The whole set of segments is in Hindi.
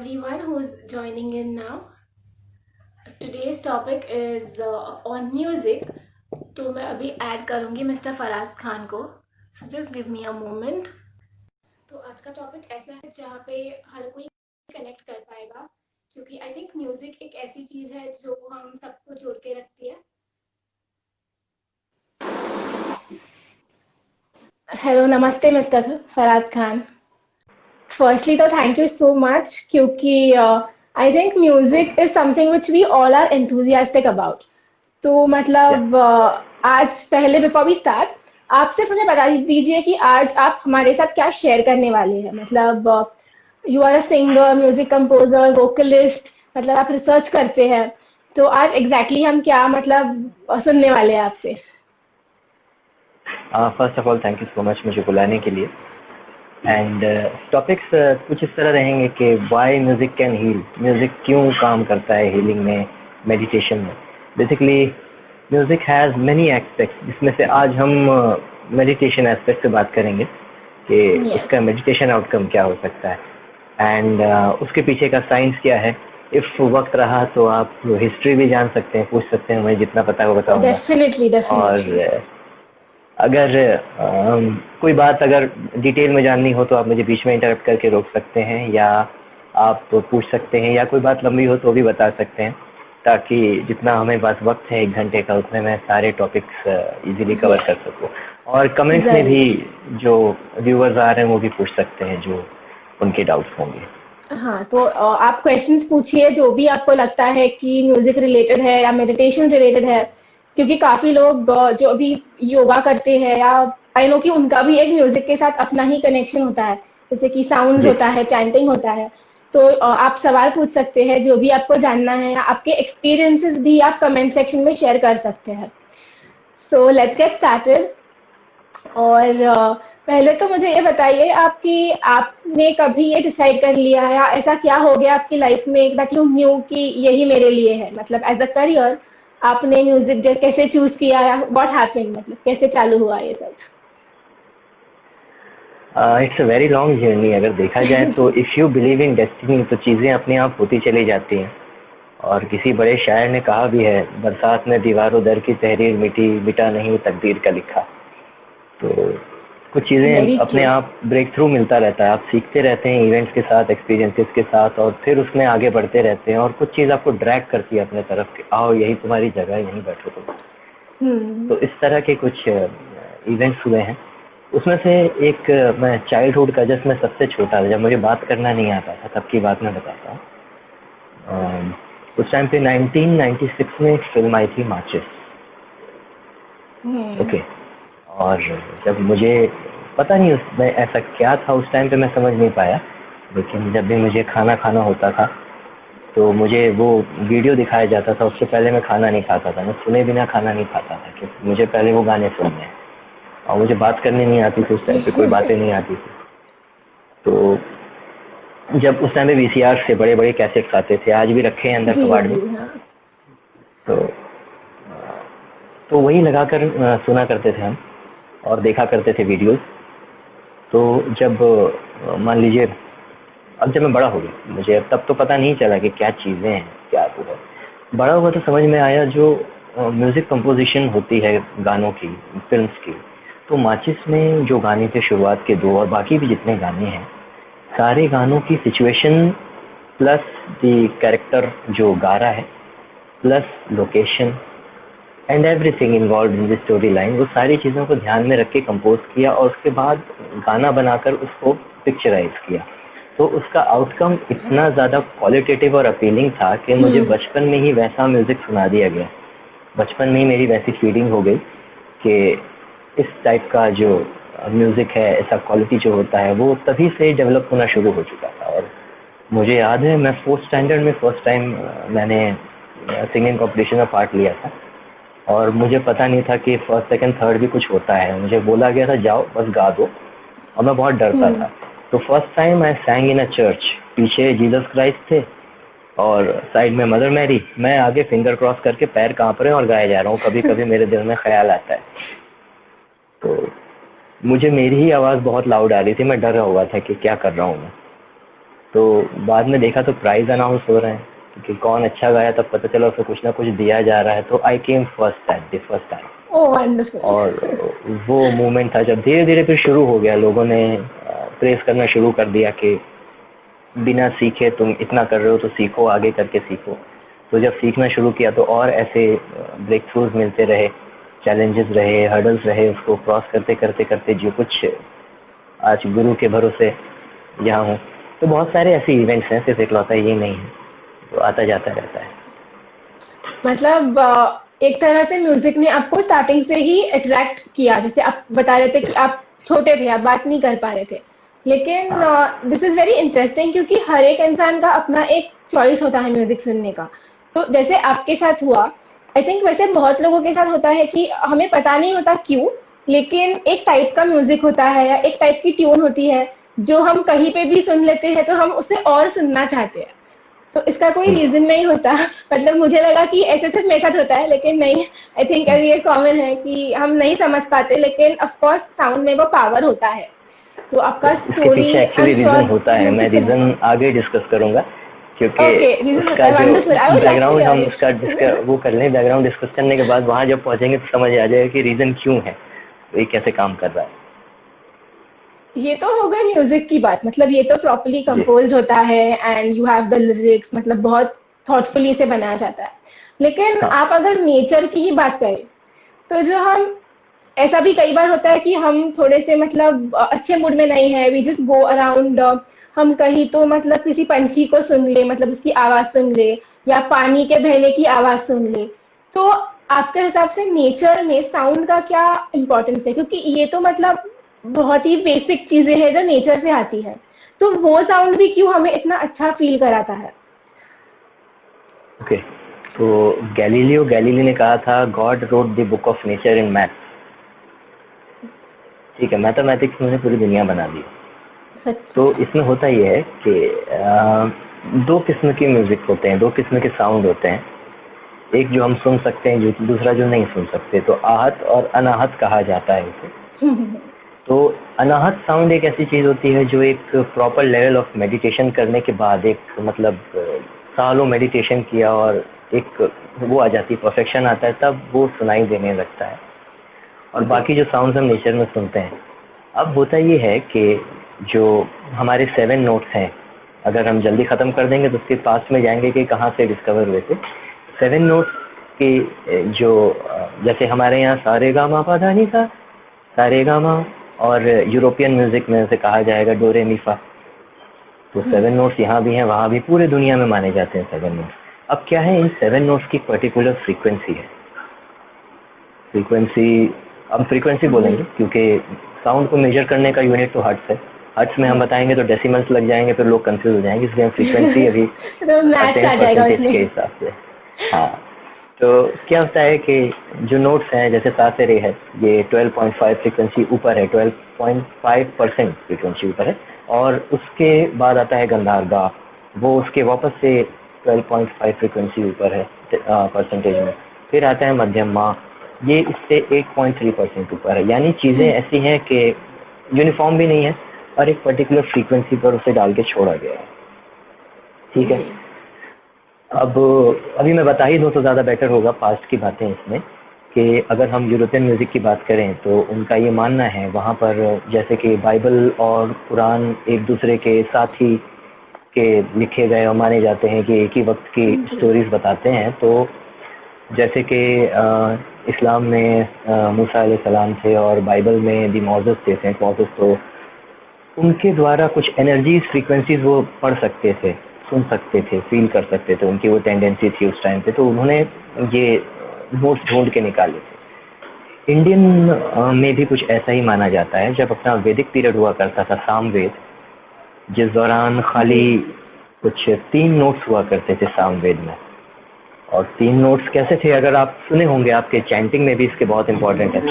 everyone who's joining in now. Today's topic is on music. तो मैं अभी ऐड करूँगी मिस्टर फराज खान को. So just give me a moment. तो आज का टॉपिक ऐसा है जहाँ पे हर कोई कनेक्ट कर पाएगा, क्योंकि आई थिंक म्यूजिक एक ऐसी चीज़ है जो हम सबको जोड़ के रखती है. हेलो, नमस्ते मिस्टर फराज खान. Firstly, तो thank you so much क्योंकि I think music is something which we all are enthusiastic about. तो मतलब आज पहले before we start, आप सिर्फ हमें बता दीजिए कि आज आप हमारे साथ क्या शेयर करने वाले हैं. मतलब you are a singer, music composer, vocalist, मतलब आप रिसर्च करते हैं. तो आज एग्जैक्टली हम क्या मतलब सुनने वाले हैं आपसे. First of all thank you so much मुझे बुलाने के लिए. एंड टॉपिक्स कुछ इस तरह रहेंगे कि why music can heal, music क्यों काम करता है हीलिंग में, मेडिटेशन में. Basically music has many aspects, जिसमें से आज हम मेडिटेशन एस्पेक्ट से बात करेंगे कि इसका मेडिटेशन आउटकम क्या हो सकता है एंड उसके पीछे का साइंस क्या है. इफ़ वक्त रहा तो आप हिस्ट्री भी जान सकते हैं, पूछ सकते हैं, मुझे जितना पता है वो बताऊँगा. डेफिनेटली. और अगर कोई बात अगर डिटेल में जाननी हो तो आप मुझे बीच में इंटरप्ट करके रोक सकते हैं, या आप पूछ सकते हैं, या कोई बात लंबी हो तो भी बता सकते हैं, ताकि जितना हमें पास वक्त है 1 घंटे का उसमें मैं सारे टॉपिक्स इजीली कवर कर सकूं. और कमेंट्स में भी जो व्यूअर्स आ रहे हैं वो भी पूछ सकते हैं जो उनके डाउट्स होंगे. हाँ, तो आप क्वेश्चंस पूछिए जो भी आपको लगता है कि म्यूजिक रिलेटेड है या मेडिटेशन रिलेटेड है, क्योंकि काफी लोग जो अभी योगा करते हैं या आई नो कि उनका भी एक म्यूजिक के साथ अपना ही कनेक्शन होता है, जैसे कि साउंड्स होता है, चैंटिंग होता है. तो आप सवाल पूछ सकते हैं जो भी आपको जानना है, या आपके एक्सपीरियंसेस भी आप कमेंट सेक्शन में शेयर कर सकते हैं. So let's get started. और पहले तो मुझे ये बताइए आपकी आपने कभी ये डिसाइड कर लिया या ऐसा क्या हो गया आपकी लाइफ में दैट यू न्यू कि यही मेरे लिए है, मतलब एज अ करियर आपने म्यूजिक कैसे चूज किया या व्हाट हैपेंड, मतलब कैसे चालू हुआ ये सब. It's a very long journey. अगर देखा जाए तो if you believe in destiny तो चीज़ें अपने आप होती चली जाती हैं. और किसी बड़े शायर ने कहा भी है, बरसात में दीवारों दर की तहरीर मिटी, मिटा नहीं तकदीर का लिखा. तो कुछ चीज़ें अपने आप ब्रेक थ्रू मिलता रहता है. आप सीखते रहते हैं इवेंट्स के साथ, एक्सपीरियंसेस के साथ, और फिर उसमें आगे बढ़ते रहते हैं. और कुछ चीज़ आपको ड्रैग करती है अपने तरफ कि आओ यही तुम्हारी जगह, यहीं बैठो तुम. तो इस तरह के कुछ इवेंट्स हुए हैं. उसमें से एक मैं चाइल्डहुड का, जब मैं सबसे छोटा था, जब मुझे बात करना नहीं आता था, तब की बात मैं बताता हूँ. उस टाइम पे 1996 में एक फिल्म आई थी माचिस. ओके. और जब मुझे पता नहीं उसमें ऐसा क्या था उस टाइम पे मैं समझ नहीं पाया, लेकिन जब भी मुझे खाना खाना होता था तो मुझे वो वीडियो दिखाया जाता था. उससे पहले मैं खाना नहीं खाता था, मैं सुने बिना खाना नहीं खाता था, क्योंकि मुझे पहले वो गाने सुनने हैं. और मुझे बात करनी नहीं आती थी उस टाइम पे, कोई बातें नहीं आती थी. तो जब उस टाइम पे वीसीआर से बड़े बड़े कैसेट्स आते थे, आज भी रखे हैं अंदर कबाड़ में. तो वही लगाकर सुना करते थे हम और देखा करते थे वीडियोस. तो जब मान लीजिए अब जब मैं बड़ा हो गया, मुझे तब तो पता नहीं चला कि क्या चीज़ें हैं, क्या हुआ. बड़ा हुआ तो समझ में आया जो म्यूज़िक कंपोजिशन होती है गानों की, फिल्म्स की. तो माचिस में जो गाने थे शुरुआत के 2 और बाकी भी जितने गाने हैं, सारे गानों की सिचुएशन प्लस द कैरेक्टर जो गा रहा है plus location and everything involve in the story line, वो सारी चीज़ों को ध्यान में रख के कंपोज किया और उसके बाद गाना बनाकर उसको पिक्चराइज किया. तो उसका आउटकम इतना ज़्यादा क्वालिटेटिव और अपीलिंग था कि मुझे बचपन में ही वैसा म्यूज़िक सुना दिया गया. बचपन में ही मेरी वैसी फीलिंग हो गई कि इस टाइप का जो म्यूज़िक है, ऐसा क्वालिटी जो होता है, वो तभी से डेवलप होना शुरू हो चुका था. और मुझे याद है मैं 4th स्टैंडर्ड में फर्स्ट टाइम मैंने सिंगिंग कॉम्पिटिशन में पार्ट लिया था. और मुझे पता नहीं था कि फर्स्ट सेकंड थर्ड भी कुछ होता है. मुझे बोला गया था जाओ बस गा दो, और मैं बहुत डरता था. तो first time I सैंग in a church. पीछे जीसस क्राइस्ट थे और साइड में मदर मैरी, मैं आगे फिंगर क्रॉस करके पैर कांप रहे हैं और गाया जा रहा हूँ. कभी कभी मेरे दिल में ख्याल आता है. तो मुझे मेरी ही आवाज़ बहुत लाउड आ रही थी, मैं डर रहा हुआ था कि क्या कर रहा हूँ मैं. तो बाद में देखा तो प्राइज अनाउंस हो रहे हैं क्योंकि कौन अच्छा गाया, तब पता चला उसको कुछ ना कुछ दिया जा रहा है। तो I came first at the first time. Oh wonderful. और वो मोमेंट था जब धीरे धीरे फिर शुरू हो गया, लोगों ने प्रेस करना शुरू कर दिया कि बिना सीखे तुम इतना कर रहे हो तो सीखो, आगे करके सीखो। तो जब सीखना शुरू किया तो और ऐसे ब्रेक थ्रूज मिलते रहे, चैलेंजेस रहे, हर्डल्स रहे, उसको क्रॉस करते करते करते जो कुछ आज गुरु के भरोसे यहाँ हूँ। तो बहुत सारे ऐसे इवेंट्स हैं, सिर्फ इकलौता ये नहीं है, तो आता जाता रहता है। मतलब एक तरह से म्यूजिक ने आपको स्टार्टिंग से ही अट्रैक्ट किया, जैसे आप बता रहे थे कि आप छोटे थे, आप बात नहीं कर पा रहे थे, लेकिन दिस इज वेरी इंटरेस्टिंग क्योंकि हर एक इंसान का अपना एक चॉइस होता है म्यूजिक सुनने का। तो जैसे आपके साथ हुआ, आई थिंक वैसे बहुत लोगों के साथ होता है कि हमें पता नहीं होता क्यों, लेकिन एक टाइप का म्यूजिक होता है या एक टाइप की ट्यून होती है जो हम कहीं पे भी सुन लेते हैं तो हम उसे और सुनना चाहते हैं। तो इसका कोई रीजन नहीं होता। मतलब मुझे लगा कि ऐसे सिर्फ मेरे साथ होता है, लेकिन नहीं, आई थिंक अभी ये कॉमन है कि हम नहीं समझ पाते, लेकिन ऑफ कोर्स साउंड में वो पावर होता है। तो आपका इसके स्टोरी पीछे एक्चुअली रीजन होता है, मैं रीजन आगे डिस्कस करूंगा क्योंकि उसका जो बैकग्राउंड हम उसका वो कर लें, बैकग्राउंड डिस्कस करने के बाद वहाँ जब पहुंचेंगे तो समझ आ जाएगा कि रीजन क्यों है, ये कैसे काम कर रहा है। ये तो हो गई म्यूजिक की बात, मतलब ये तो प्रॉपर्ली कंपोज्ड होता है and you have the lyrics, मतलब बहुत थॉटफुली से बनाया जाता है। लेकिन आप अगर नेचर की ही बात करें तो जो हम, ऐसा भी कई बार होता है कि हम थोड़े से मतलब अच्छे मूड में नहीं है, वी जस्ट गो अराउंड, हम कहीं तो मतलब किसी पंछी को सुन ले, मतलब उसकी आवाज सुन ले, या पानी के बहने की आवाज सुन ले। तो आपके हिसाब से नेचर में साउंड का क्या इम्पोर्टेंस है, क्योंकि ये तो मतलब बहुत ही बेसिक चीजें हैं जो नेचर से आती है, तो वो साउंड भी क्यों हमें इतना अच्छा फील कराता है? ओके, तो गैलीलियो गैलीली ने कहा था God wrote the book of nature in maths. ठीक है, मैथमेटिक्स में पूरी दुनिया बना दी। तो इसमें होता ये है कि दो किस्म के म्यूजिक होते हैं, दो किस्म के साउंड होते हैं, एक जो हम सुन सकते हैं, जो दूसरा जो नहीं सुन सकते। तो आहत और अनाहत कहा जाता है इसे। तो अनाहत साउंड एक ऐसी चीज होती है जो एक प्रॉपर लेवल ऑफ मेडिटेशन करने के बाद, एक मतलब सालों मेडिटेशन किया और एक वो आ जाती है, परफेक्शन आता है, तब वो सुनाई देने लगता है। और बाकी जो साउंड्स हम नेचर में सुनते हैं, अब होता ये है कि जो हमारे 7 नोट्स हैं, अगर हम जल्दी ख़त्म कर देंगे तो उसके पास में जाएंगे कि कहाँ से डिस्कवर हुए थे। 7 नोट्स की जो, जैसे हमारे यहाँ सारे गा मा पा धा नी सा, सारे गा मा, और यूरोपियन म्यूजिक में से कहा जाएगा डो रे मी फा। तो 7 नोट्स यहाँ भी हैं, वहाँ भी, पूरे दुनिया में माने जाते हैं 7 नोट्स। अब क्या है, इन 7 नोट्स की पर्टिकुलर फ्रीक्वेंसी है। फ्रीक्वेंसी, अब फ्रीक्वेंसी बोलेंगे क्योंकि साउंड को मेजर करने का यूनिट तो हर्ट्ज है। हर्ट्ज में हम बताएंगे तो डेसिमल्स लग जाएंगे, फिर लोग कंफ्यूज हो जाएंगे, इसलिए हम फ्रीक्वेंसी अभी परसेंटेज के हिसाब से। हाँ, तो क्या होता है कि जो नोट्स हैं, जैसे सा से रे है, ये 12.5 फ्रीक्वेंसी ऊपर है, 12.5% फ्रीक्वेंसी ऊपर है। और उसके बाद आता है गंधार गा, वो उसके वापस से 12.5 फ्रीक्वेंसी ऊपर है परसेंटेज में। फिर आता है मध्यम मा, ये इससे 8.3% ऊपर है। यानी चीज़ें ऐसी हैं कि यूनिफॉर्म भी नहीं है और एक पर्टिकुलर फ्रीक्वेंसी पर उसे डाल के छोड़ा गया है। ठीक है, अब अभी मैं बता ही दूँ तो ज़्यादा बेटर होगा, पास्ट की बातें इसमें, कि अगर हम यूरोपियन म्यूज़िक की बात करें तो उनका ये मानना है, वहाँ पर जैसे कि बाइबल और कुरान एक दूसरे के साथी के लिखे गए और माने जाते हैं कि एक ही वक्त की स्टोरीज बताते हैं। तो जैसे कि इस्लाम में मूसा अलैहिस्सलाम थे और बाइबल में दी मोसेस थे, सेंट मोसेस, तो उनके द्वारा कुछ एनर्जीज, फ्रीक्वेंसीज वो पढ़ सकते थे, सुन सकते थे, फील कर सकते थे, उनकी वो टेंडेंसी थी उस टाइम पे। तो उन्होंने ये नोट्स ढूंढ के निकाले थे। इंडियन में भी कुछ ऐसा ही माना जाता है। जब अपना वैदिक पीरियड हुआ करता था, सामवेद, जिस दौरान खाली कुछ 3 नोट्स हुआ करते थे सामवेद में। और 3 नोट्स कैसे थे, अगर आप सुने होंगे, आपके चैंटिंग में भी इसके बहुत इंपॉर्टेंट है।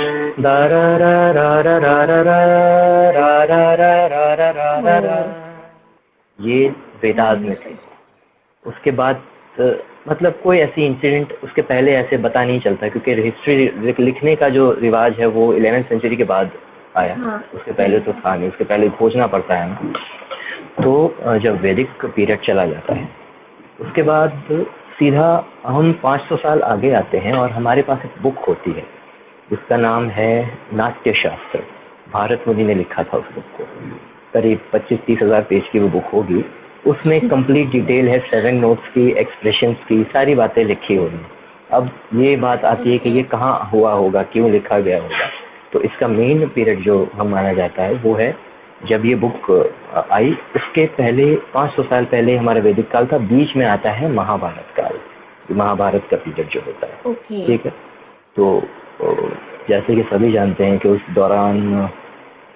ये वेदास में थे। उसके बाद मतलब कोई ऐसी इंसिडेंट उसके पहले ऐसे पता नहीं चलता, क्योंकि हिस्ट्री लिखने का जो रिवाज है वो 11th सेंचुरी के बाद आया। उसके पहले तो था नहीं, उसके पहले खोजना पड़ता है ना। तो जब वैदिक पीरियड चला जाता है उसके बाद सीधा हम 500 साल आगे आते हैं और हमारे पास एक बुक होती है जिसका नाम है नाट्य शास्त्र। भारत मुनि ने लिखा था उस बुक को, करीब 25-30 हज़ार पेज की वो बुक होगी। उसमें कंप्लीट डिटेल है 7 नोट्स की, एक्सप्रेशंस की, सारी बातें लिखी हुई हैं। अब ये बात आती है कि ये कहाँ हुआ होगा, क्यों लिखा गया होगा। तो इसका मेन पीरियड जो हम माना जाता है वो है जब ये बुक आई उसके पहले 500 साल पहले हमारा वैदिक काल था, बीच में आता है महाभारत काल, महाभारत का पीरियड जो होता है। ठीक है, तो जैसे कि सभी जानते हैं कि उस दौरान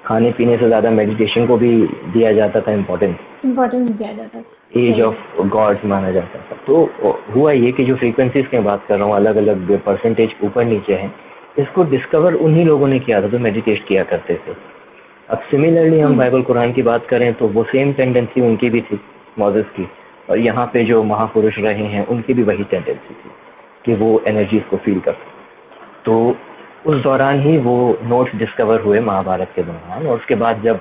खाने पीने से ज्यादा मेडिटेशन को भी दिया जाता था इम्पोर्टेंस दिया जाता था, एज ऑफ गॉड्स माना जाता था। तो हुआ ये कि जो फ्रीक्वेंसीज की बात कर रहा हूँ, अलग अलग परसेंटेज ऊपर नीचे हैं, इसको डिस्कवर उन्हीं लोगों ने किया था जो मेडिटेट किया करते थे। अब सिमिलरली हम बाइबल कुरान की बात करें तो वो सेम टेंडेंसी उनकी भी थी, मोसेस की, और यहाँ पे जो महापुरुष रहे हैं उनकी भी वही टेंडेंसी थी कि वो एनर्जीज को फील कर। तो उस दौरान ही वो नोट्स डिस्कवर हुए महाभारत के दौरान, और उसके बाद जब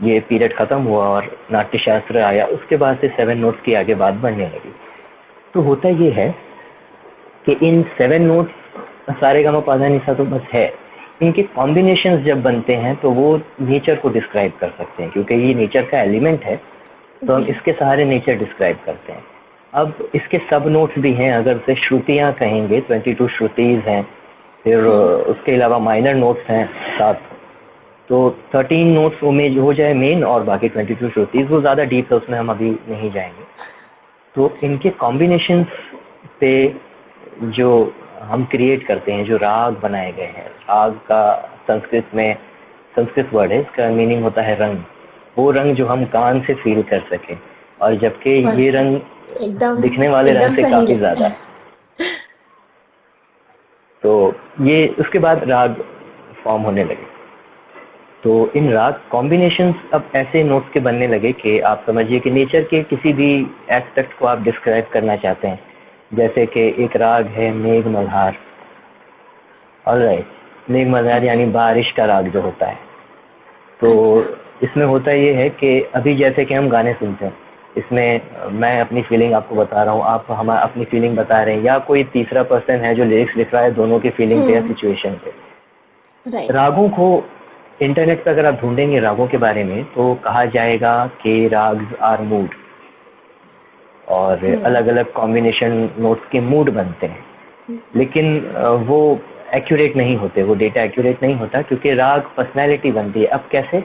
ये पीरियड खत्म हुआ और नाट्य शास्त्र आया उसके बाद से 7 नोट्स की आगे बात बढ़ने लगी। तो होता ये है कि इन 7 नोट्स सारेगामापाधानिसा तो बस है, इनके कॉम्बिनेशंस जब बनते हैं तो वो नेचर को डिस्क्राइब कर सकते हैं, क्योंकि ये नेचर का एलिमेंट है तो हम इसके सहारे नेचर डिस्क्राइब करते हैं। अब इसके सब नोट्स भी हैं, अगर से श्रुतियाँ कहेंगे 22 श्रुतिज हैं, फिर उसके अलावा माइनर नोट्स हैं 7, तो 13 नोट्स में हो जाए मेन, और बाकी 22 श्रुतिज वो ज़्यादा डीप है, उसमें हम अभी नहीं जाएंगे। तो इनके कॉम्बिनेशंस पे जो हम क्रिएट करते हैं, जो राग बनाए गए हैं, राग का संस्कृत वर्ड है, इसका मीनिंग होता है रंग, वो रंग जो हम कान से फील कर सके, और जबकि ये रंग दिखने वाले रंग से काफी ज्यादा। तो ये उसके बाद राग फॉर्म होने लगे। तो इन राग कॉम्बिनेशंस अब ऐसे नोट्स के बनने लगे कि आप समझिए कि नेचर के किसी भी एस्पेक्ट को आप डिस्क्राइब करना चाहते हैं, जैसे कि एक राग है मेघ मल्हार, ऑलराइट, मेघ मल्हार यानी बारिश का राग जो होता है। तो इसमें होता ये है कि अभी जैसे कि हम गाने सुनते हैं, इसमें मैं अपनी फीलिंग आपको बता रहा हूँ, आप हमारा अपनी फीलिंग बता रहे हैं, या कोई तीसरा पर्सन है जो लिरिक्स लिख रहा है, दोनों की फीलिंग पे या सिचुएशन पे। रागों को इंटरनेट पर अगर आप ढूंढेंगे रागों के बारे में तो कहा जाएगा कि राग्स आर मूड, और अलग अलग कॉम्बिनेशन नोट्स के मूड बनते हैं, लेकिन वो एक्यूरेट नहीं होते, वो डेटा एक्यूरेट नहीं होता, क्योंकि राग पर्सनैलिटी बनती है। अब कैसे?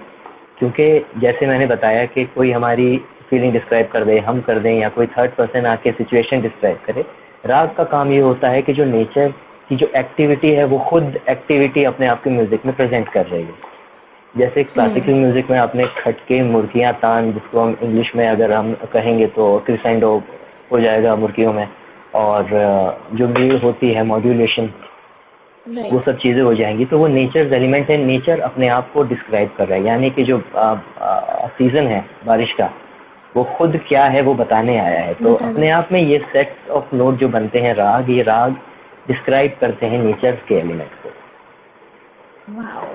क्योंकि जैसे मैंने बताया कि कोई हमारी फीलिंग डिस्क्राइब कर दे, हम कर दें, या कोई थर्ड पर्सन आके सिचुएशन डिस्क्राइब करे, राग का काम ये होता है कि जो नेचर की जो एक्टिविटी है वो खुद एक्टिविटी अपने आप के म्यूजिक में प्रेजेंट कर रही है। जैसे क्लासिकल म्यूजिक में आपने खटके, मुर्कियाँ, तान, जिसको हम इंग्लिश में अगर हम कहेंगे तो क्रिसेंडो हो जाएगा मुर्कियों में, और जो भी होती है मॉड्यूलेशन, वो सब चीज़ें हो जाएंगी। तो वो नेचर एलिमेंट है, नेचर अपने आप को डिस्क्राइब कर रहा है, यानी कि जो सीजन है बारिश का वो खुद क्या है वो बताने आया है। तो अपने आप में ये सेट्स ऑफ नोट जो बनते हैं राग, ये राग डिस्क्राइब करते हैं नेचर के एलिमेंट को। वाओ,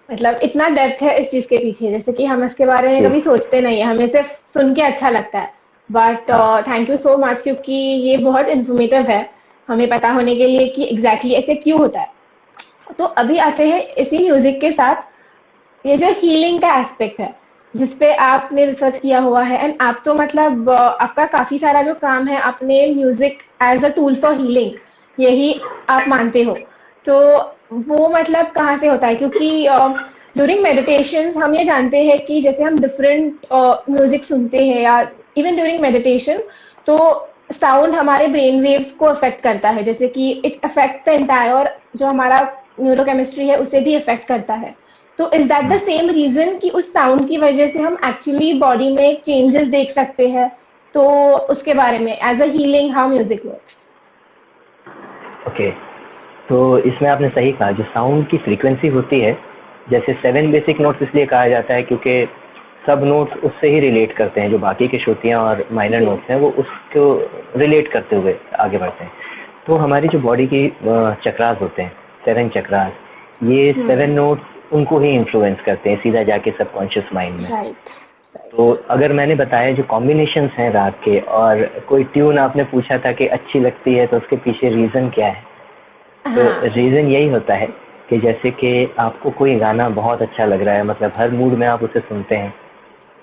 मतलब इतना डेप्थ है इस चीज के पीछे, जैसे कि हम इसके बारे में कभी सोचते नहीं है, हमें सिर्फ सुन के अच्छा लगता है। But thank you so much, क्योंकि ये बहुत इंफॉर्मेटिव है हमें पता होने के लिए कि एग्जैक्टली ऐसे क्यों होता है। तो अभी आते हैं इसी म्यूजिक के साथ ये जो हीलिंग का एस्पेक्ट है जिसपे आपने रिसर्च किया हुआ है, एंड आप तो मतलब आपका काफी सारा जो काम है आपने music as a tool for healing यही आप मानते हो, तो वो मतलब कहाँ से होता है? क्योंकि ड्यूरिंग मेडिटेशन हम ये जानते हैं कि जैसे हम डिफरेंट म्यूजिक सुनते हैं या इवन ड्यूरिंग मेडिटेशन, तो साउंड हमारे ब्रेन वेव्स को अफेक्ट करता है, जैसे कि इट अफेक्ट द एंटायर जो हमारा न्यूरोकेमिस्ट्री है उसे भी अफेक्ट करता है। तो is that the same reason कि उस साउंड की वजह से हम एक्चुअली बॉडी में चेंजेस देख सकते हैं? तो उसके बारे में as a healing how music works. Okay, तो इसमें आपने सही कहा, जो साउंड की फ्रीक्वेंसी होती है, जैसे 7 बेसिक नोट्स इसलिए कहा जाता है क्योंकि सब नोट्स उससे ही रिलेट करते हैं, जो बाकी के श्रुतियाँ और माइनर नोट्स हैं वो उसको रिलेट करते हुए आगे बढ़ते हैं। तो हमारी जो बॉडी की चक्रास होते हैं, 7 चक्रास, ये 7 नोट्स उनको ही इन्फ्लुएंस करते हैं सीधा जाके सबकॉन्शियस माइंड में। तो अगर मैंने बताया जो कॉम्बिनेशंस हैं राग के, और कोई ट्यून आपने पूछा था कि अच्छी लगती है तो उसके पीछे रीज़न क्या है, तो हाँ। रीज़न यही होता है कि जैसे कि आपको कोई गाना बहुत अच्छा लग रहा है, मतलब हर मूड में आप उसे सुनते हैं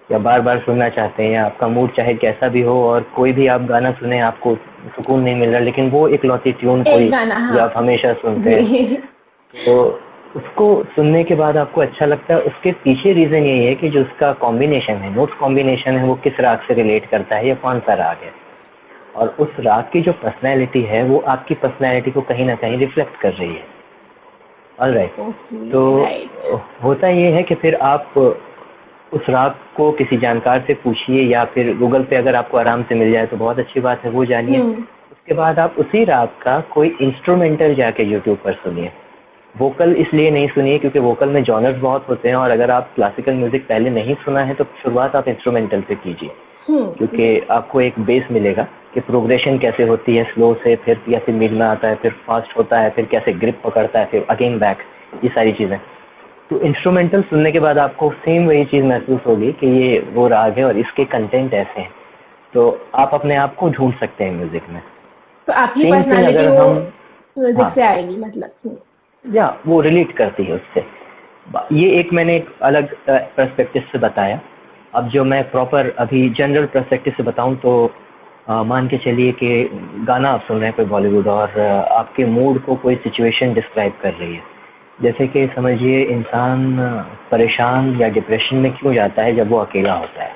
या बार बार सुनना चाहते हैं, या आपका मूड चाहे कैसा भी हो और कोई भी आप गाना सुने आपको सुकून नहीं मिल रहा, लेकिन वो इकलौती ट्यून एक कोई गाना, जो हाँ। आप हमेशा सुनते हैं, जी। तो उसको सुनने के बाद आपको अच्छा लगता है। उसके पीछे रीज़न यही है कि जो उसका कॉम्बिनेशन है, नोट्स कॉम्बिनेशन है, वो किस राग से रिलेट करता है या कौन सा राग है, और उस राग की जो पर्सनैलिटी है वो आपकी पर्सनैलिटी को कहीं ना कहीं रिफ्लेक्ट कर रही है। ऑलराइट। तो ओके, राइट। होता ये है कि फिर आप उस राग को किसी जानकार से पूछिए, या फिर गूगल पे अगर आपको आराम से मिल जाए तो बहुत अच्छी बात है, वो जानिए। हम्म। उसके बाद आप उसी राग का कोई इंस्ट्रूमेंटल जाके यूट्यूब पर सुनिए। वोकल इसलिए नहीं सुनिए क्योंकि वोकल में जॉनर्स बहुत होते हैं, और अगर आप क्लासिकल म्यूजिक पहले नहीं सुना है तो शुरुआत आप इंस्ट्रूमेंटल से कीजिए, क्योंकि जी। आपको एक बेस मिलेगा कि प्रोग्रेशन कैसे होती है, स्लो से फिर कैसे मिड में आता है, फिर फास्ट होता है, फिर कैसे ग्रिप पकड़ता है, फिर अगेन बैक, ये सारी चीज़ें। तो इंस्ट्रूमेंटल सुनने के बाद आपको सेम वही चीज़ महसूस होगी कि ये वो राग है और इसके कंटेंट ऐसे हैं, तो आप अपने आप को ढूंढ सकते हैं म्यूजिक में। तो आपकी सेम थिंग पर्सनालिटी अगर वो हम, म्यूजिक हाँ, से आएगी, मतलब। या वो रिलेट करती है उससे। ये एक मैंने एक अलग पर्सपेक्टिव से बताया। अब जो मैं प्रॉपर अभी जनरल पर्सपेक्टिव से बताऊं तो मान के चलिए कि गाना आप सुन रहे हैं कोई बॉलीवुड, और आपके मूड को कोई सिचुएशन डिस्क्राइब कर रही है। जैसे कि समझिए इंसान परेशान या डिप्रेशन में क्यों जाता है जब वो अकेला होता है,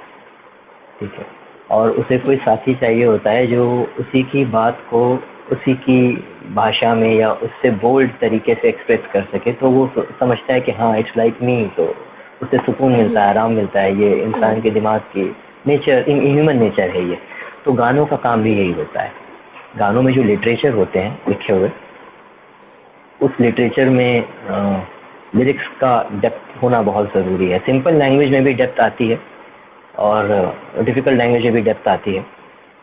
ठीक है, और उसे कोई साथी चाहिए होता है जो उसी की बात को उसी की भाषा में या उससे बोल्ड तरीके से एक्सप्रेस कर सके, तो वो समझता है कि हाँ इट्स लाइक मी, तो उसे सुकून सही। मिलता है, आराम मिलता है। ये इंसान के दिमाग की नेचर, ह्यूमन नेचर है ये। तो गानों का काम भी यही होता है। गानों में जो लिटरेचर होते हैं लिखे हुए, उस लिटरेचर में लिरिक्स का डेप्थ होना बहुत ज़रूरी है। सिंपल लैंग्वेज में भी डेप्थ आती है और डिफ़िकल्ट लैंग्वेज में भी डेप्थ आती है,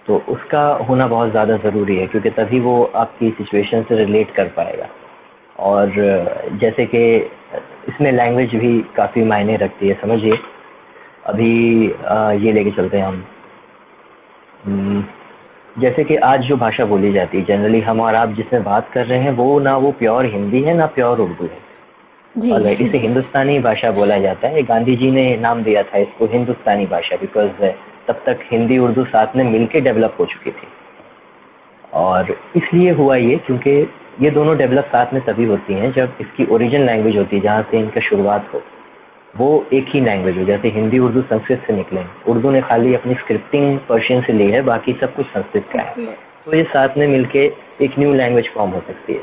तो उसका होना बहुत ज़्यादा ज़रूरी है, क्योंकि तभी वो आपकी सिचुएशन से रिलेट कर पाएगा। और जैसे कि इसमें लैंग्वेज भी काफ़ी मायने रखती है। समझिए अभी ये लेके चलते हैं हम, हम्म, जैसे कि आज जो भाषा बोली जाती है जनरली, हम और आप जिसमें बात कर रहे हैं, वो ना वो प्योर हिंदी है ना प्योर उर्दू है। जी। और इसे हिंदुस्तानी भाषा बोला जाता है। गांधी जी ने नाम दिया था इसको हिंदुस्तानी भाषा, बिकॉज तब तक हिंदी उर्दू साथ में मिलके डेवलप हो चुकी थी। और इसलिए हुआ ये क्योंकि ये दोनों डेवलप साथ में तभी होती हैं जब इसकी ओरिजिनल लैंग्वेज होती है जहाँ से इनका शुरुआत हो, वो एक ही लैंग्वेज हो। जैसे हिंदी उर्दू संस्कृत से निकले, उर्दू ने खाली अपनी स्क्रिप्टिंग पर्शियन से ली है, बाकी सब कुछ संस्कृत का है। ओके। तो ये साथ में मिलके एक न्यू लैंग्वेज फॉर्म हो सकती है।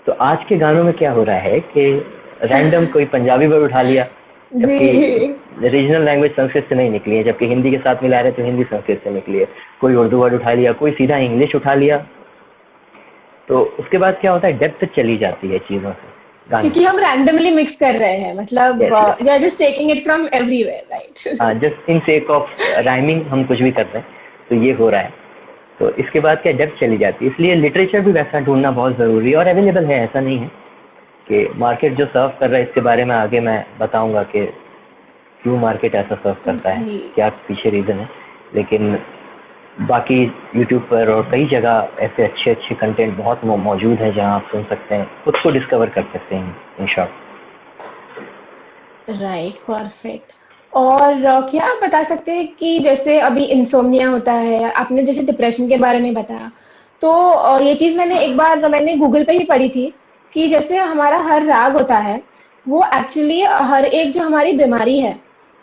तो आज के गानों में क्या हो रहा है कि रैंडम कोई पंजाबी वर्ड उठा लिया, जी। जबकि रीजनल लैंग्वेज संस्कृत से नहीं निकली है, जबकि हिंदी के साथ मिला रहे तो हिंदी संस्कृत से निकली है। कोई उर्दू वर्ड उठा लिया, कोई सीधा इंग्लिश उठा लिया, तो उसके बाद क्या होता है, डेप्थ चली जाती है चीज़ों से गाने क्योंकि की। हम रैंडमली मिक्स कर रहे हैं, मतलब yes yes, we are just taking it from everywhere, right. Just in sake of rhyming हम कुछ भी कर रहे हैं, तो ये हो रहा है। तो इसके बाद क्या डेप्थ चली जाती है। इसलिए लिटरेचर भी वैसा ढूंढना बहुत ज़रूरी है, और अवेलेबल है, ऐसा नहीं है कि मार्केट जो सर्व कर रहा है। इसके बारे में आगे मैं बताऊंगा कि क्यों मार्केट ऐसा सर्व करता है, जी। क्या पीछे रीज़न है। लेकिन बाकी यूट्यूब पर और कई जगह ऐसे अच्छे अच्छे कंटेंट बहुत मौजूद हैं जहां आप सुन सकते हैं, खुद को डिस्कवर कर सकते हैं इन शॉर्ट। Right, perfect. और क्या आप बता सकते हैं कि जैसे अभी इंसोम्निया होता है, आपने जैसे डिप्रेशन के बारे में बताया, तो ये चीज़ मैंने एक बार मैंने गूगल पे ही पढ़ी थी कि जैसे हमारा हर राग होता है, वो एक्चुअली हर एक जो हमारी बीमारी है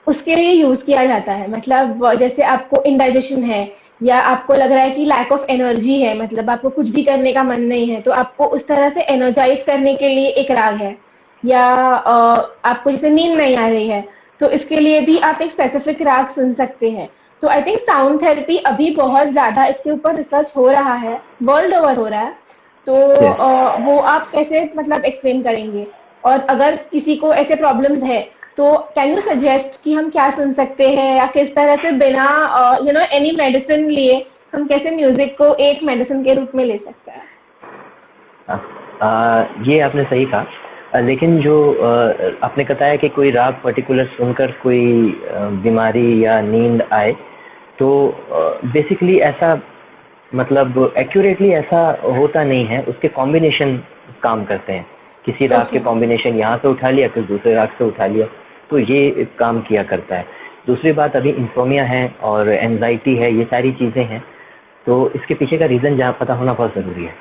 उसके लिए यूज किया जाता है। मतलब जैसे आपको इंडाइजेशन है, या आपको लग रहा है कि लैक ऑफ एनर्जी है, मतलब आपको कुछ भी करने का मन नहीं है, तो आपको उस तरह से एनर्जाइज करने के लिए एक राग है। या आपको जैसे नींद नहीं आ रही है, तो इसके लिए भी आप एक स्पेसिफिक राग सुन सकते हैं। तो आई थिंक साउंड थेरेपी अभी बहुत ज्यादा इसके ऊपर रिसर्च हो रहा है, वर्ल्ड ओवर हो रहा है। तो यस, वो आप कैसे मतलब एक्सप्लेन करेंगे? और अगर किसी को ऐसे प्रॉब्लम्स है, तो कैन यू सजेस्ट कि हम क्या सुन सकते हैं, या किस तरह से बिना एनी मेडिसिन लिए हम कैसे म्यूजिक को एक मेडिसिन के रूप में ले सकते हैं? ये आपने सही कहा। लेकिन जो आपने बताया कि कोई राग पर्टिकुलर सुनकर कोई बीमारी या नींद आए, तो बेसिकली ऐसा मतलब एक्यूरेटली ऐसा होता नहीं है, उसके कॉम्बिनेशन काम करते हैं। किसी राग के ओके। कॉम्बिनेशन यहाँ से उठा लिया, फिर दूसरे राग से उठा लिया, तो ये काम किया करता है। दूसरी बात, अभी इंसोमिया है और एंजाइटी है, ये सारी चीज़ें हैं, तो इसके पीछे का रीज़न जहाँ पता होना बहुत ज़रूरी है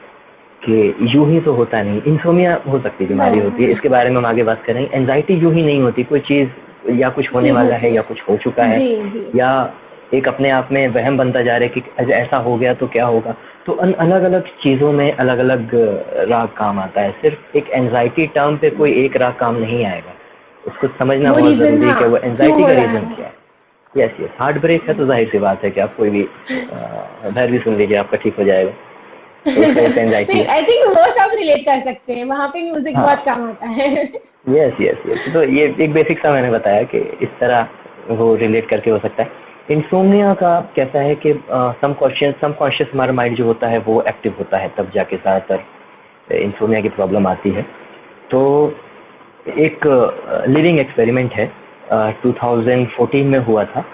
कि यूं ही तो होता नहीं। इंसोमिया हो सकती बीमारी होती है, बराबर। इसके बारे में हम आगे बात करेंगे। एंजाइटी यूं ही नहीं होती, कोई चीज़ या कुछ होने चीज वाला होती है या है। कुछ हो चुका है, जी जी। या एक अपने आप में वहम बनता जा रहा है कि ऐसा हो गया तो क्या होगा। तो अलग अलग चीज़ों में अलग अलग राग काम आता है। सिर्फ एक एंजाइटी टर्म पे कोई एक राग काम नहीं आएगा, उसको समझना वो बहुत ज़रूरी ज़रूरी है हाँ कि वो क्यों एंजाइटी हो का रहा रीज़न है। क्या है। यस यस, हार्ट ब्रेक है तो जाहिर सी बात है कि आप कोई भी धैर्य सुन लीजिए, आपका ठीक हो जाएगा। तो उस वजह से एंजाइटी नहीं है। आई थिंक वो सब रिलेट कर सकते हैं, वहां पे म्यूजिक बहुत हाँ, काम आता है। यस यस यस, तो ये एक बेसिक सा मैंने बताया कि इस तरह वो रिलेट करके हो सकता है। इंसोम्निया का कैसा है कि सबकॉन्शियस हमारा माइंड जो होता है वो एक्टिव होता है, तब जाके ज़्यादातर इंसोम्निया की प्रॉब्लम आती है। तो एक लिविंग एक्सपेरिमेंट है, 2014 में हुआ था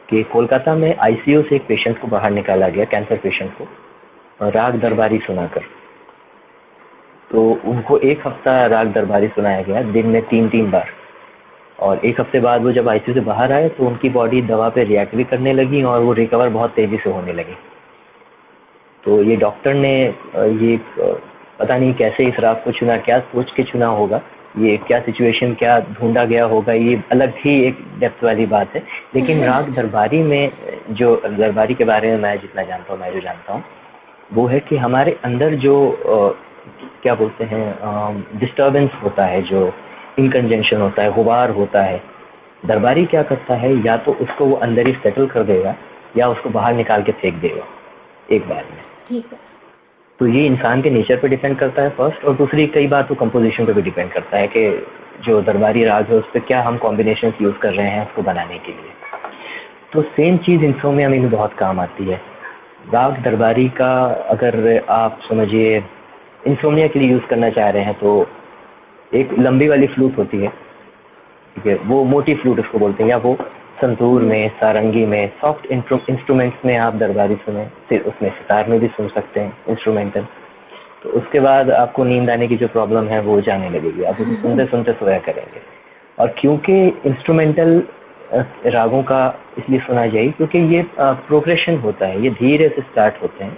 कि कोलकाता में आईसीयू से एक पेशेंट को बाहर निकाला गया, कैंसर पेशेंट को, राग दरबारी सुनाकर। तो उनको एक हफ्ता राग दरबारी सुनाया गया, दिन में 3-3 बार। और एक हफ्ते बाद वो जब आईसीयू से बाहर आए तो उनकी बॉडी दवा पे रिएक्ट भी करने लगी और वो रिकवर बहुत तेज़ी से होने लगी। तो ये डॉक्टर ने पता नहीं कैसे इस राग को चुना, क्या सोच के चुना होगा, ये क्या सिचुएशन, क्या ढूंढा गया होगा, ये अलग ही एक डेप्थ वाली बात है। लेकिन राग दरबारी में, जो दरबारी के बारे में मैं जितना जानता हूँ, मैं जो जानता हूँ वो है कि हमारे अंदर जो क्या बोलते हैं डिस्टर्बेंस होता है, जो इनकंजेंशन होता है, गुबार होता है, दरबारी क्या करता है, या तो उसको वो अंदर ही सेटल कर देगा या उसको बाहर निकाल के फेंक देगा एक बार में। ठीक है। तो ये इंसान के नेचर पे डिपेंड करता है फर्स्ट, और दूसरी कई बार तो कंपोजिशन पे भी डिपेंड करता है कि जो दरबारी राग है उस पर क्या हम कॉम्बिनेशन यूज़ कर रहे हैं उसको बनाने के लिए। तो सेम चीज़ इंसोमिया में भी बहुत काम आती है। राग दरबारी का अगर आप समझिए इंसोमिया के लिए यूज़ करना चाह रहे हैं तो एक लंबी वाली फ्लूट होती है, ठीक है, वो मोटी फ्लूट उसको बोलते हैं, या वो संतूर जी में, सारंगी में, सॉफ्ट इंस्ट्रूमेंट्स में आप दरबारी सुने, फिर उसमें सितार में भी सुन सकते हैं इंस्ट्रूमेंटल। तो उसके बाद आपको नींद आने की जो प्रॉब्लम है वो जाने लगेगी, आप उसे सुनते सुनते सोया करेंगे। और क्योंकि इंस्ट्रूमेंटल रागों का इसलिए सुना जाए क्योंकि ये प्रोग्रेशन होता है, ये धीरे से स्टार्ट होते हैं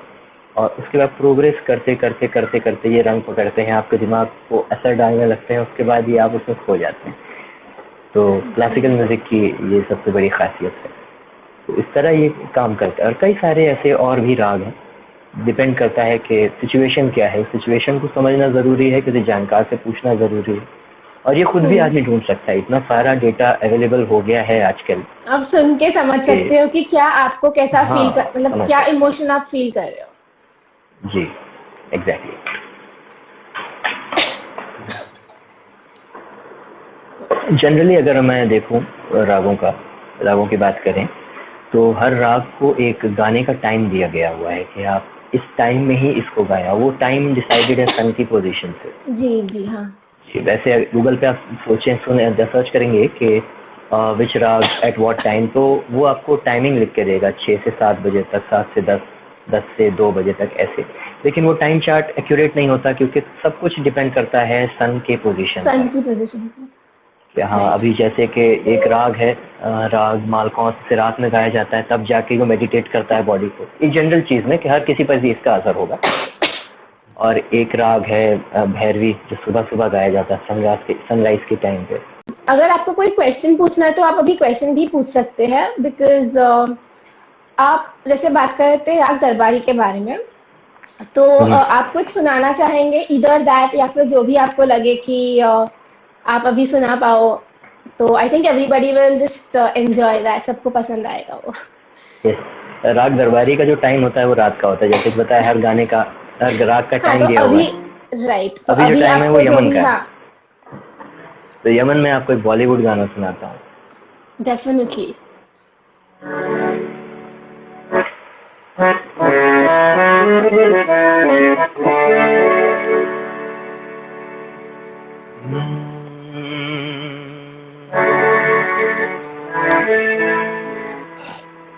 और उसके बाद प्रोग्रेस करते करते करते करते ये रंग पकड़ते हैं, आपके दिमाग को असर डालने लगते हैं, उसके बाद ये आप उसमें खो जाते हैं। तो क्लासिकल जी। म्यूजिक की ये सबसे बड़ी खासियत है। तो इस तरह ये काम करता है, और कई सारे ऐसे और भी राग हैं। डिपेंड करता है कि सिचुएशन क्या है, सिचुएशन को समझना ज़रूरी है, किसी जानकार से पूछना ज़रूरी है, और ये खुद भी आदमी ढूंढ सकता है। इतना सारा डेटा अवेलेबल हो गया है आजकल आप सुन के समझ कि सकते हो कि क्या आपको कैसा फील कर, हाँ, मतलब समझ क्या सकते इमोशन आप फील कर रहे हो। हैं जी, एग्जैक्टली। जनरली अगर मैं देखूं रागों की बात करें तो हर राग को एक गाने का टाइम दिया गया हुआ है कि आप इस टाइम में ही इसको गाया, वो टाइम डिसाइडेड है सन की पोजीशन से। जी जी हाँ। जी, वैसे गूगल पे आप सर्च करेंगे कि विच राग एट व्हाट टाइम, तो वो आपको टाइमिंग लिख के देगा, 6 से 7 बजे तक, 7 से 10, 10 से 2 बजे तक, ऐसे। लेकिन वो टाइम चार्ट एक्यूरेट नहीं होता क्योंकि सब कुछ डिपेंड करता है सन के पोजीशन सन पर। की पोजीशन पे। कि हाँ, राइट। अभी जैसे कि एक राग है, राग मालकौंस से रात में गाया जाता है, तब जाके वो मेडिटेट करता है बॉडी को, एक जनरल चीज़ में कि हर किसी पर भी इसका असर होगा। और एक राग है भैरवी, जो सुबह सुबह गाया जाता है सनराइज के टाइम पे। अगर आपको कोई क्वेश्चन पूछना है तो आप अभी क्वेश्चन भी पूछ सकते हैं, बिकॉज आप जैसे बात कर रहे थे राग दरबारी के बारे में, तो हम्म, आप कुछ सुनाना चाहेंगे इधर दैट, या फिर जो भी आपको लगे कि आप अभी सुना पाओ, तो I think everybody will just enjoy that, सबको पसंद आएगा वो। yes। राग दरबारी का जो टाइम होता है वो रात का होता है, जैसे कि बताया, हर राग का हाँ तो टाइम दिया हुआ अभी, है। राइट, तो अभी जो अभी टाइम है वो आपको जो यमन भी, का है। हाँ तो यमन में आपको एक बॉलीवुड गाना सुनाता हूँ। डेफिनेटली।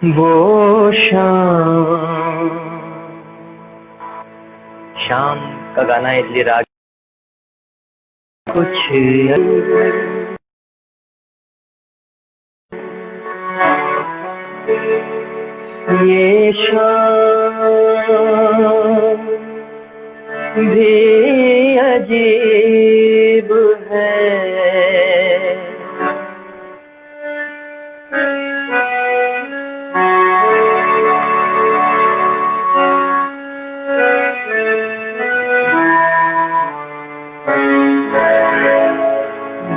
वो शाम का गाना है, इसलिए राग कुछ ये शाम भी अजीब है,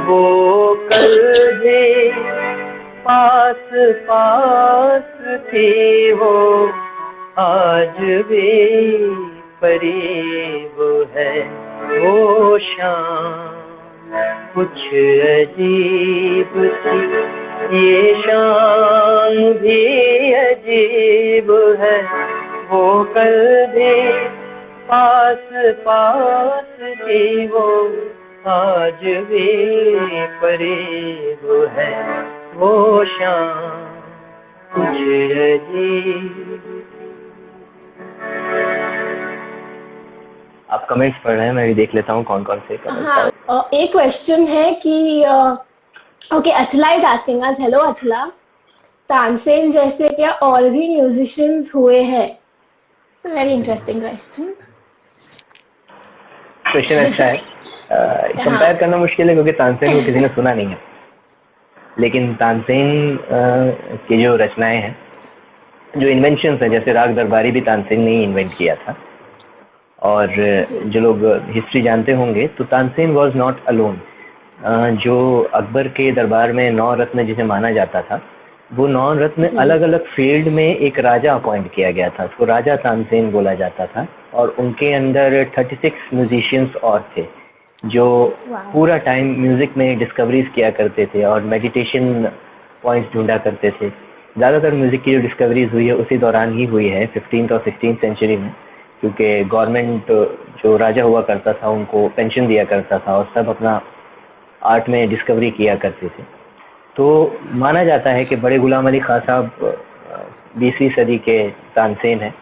वो कल भी पास पास थी, वो आज भी करीब है। वो शाम कुछ अजीब थी, ये शाम भी अजीब है। वो कल भी पास पास थी, वो आज भी करीब है। वो शाम कुछ अजीब। आप कमेंट्स पढ़ रहे हैं, मैं भी देख लेता हूँ कौन कौन से कमेंट्स। हाँ, एक क्वेश्चन है कि okay, Achala is asking us, hello Achala, Tansen जैसे क्या और भी म्यूजिशियंस हुए हैं? वेरी इंटरेस्टिंग क्वेश्चन अच्छा है। कंपेयर करना मुश्किल है क्योंकि तानसेन को किसी ने सुना नहीं है, लेकिन तानसेन की जो रचनाएं हैं, जो इन्वेंशंस हैं, जैसे राग दरबारी भी तानसेन ने ही इन्वेंट किया था। और जो लोग हिस्ट्री जानते होंगे तो तानसेन वाज नॉट अलोन। जो अकबर के दरबार में 9 रत्न जिसे माना जाता था, वो 9 रत्न अलग अलग फील्ड में एक राजा अपॉइंट किया गया था, उसको राजा तानसेन बोला जाता था। और उनके अंदर 36 म्यूजिशियंस और थे जो पूरा टाइम म्यूजिक में डिस्कवरीज किया करते थे और मेडिटेशन पॉइंट्स ढूंढा करते थे। ज़्यादातर म्यूजिक की जो डिस्कवरीज हुई है उसी दौरान ही हुई है, 15th और 16th सेंचुरी में, क्योंकि गवर्नमेंट जो राजा हुआ करता था उनको पेंशन दिया करता था और सब अपना आर्ट में डिस्कवरी किया करते थे। तो माना जाता है कि बड़े गुलाम अली खां साहब 20वीं सदी के तानसेन है,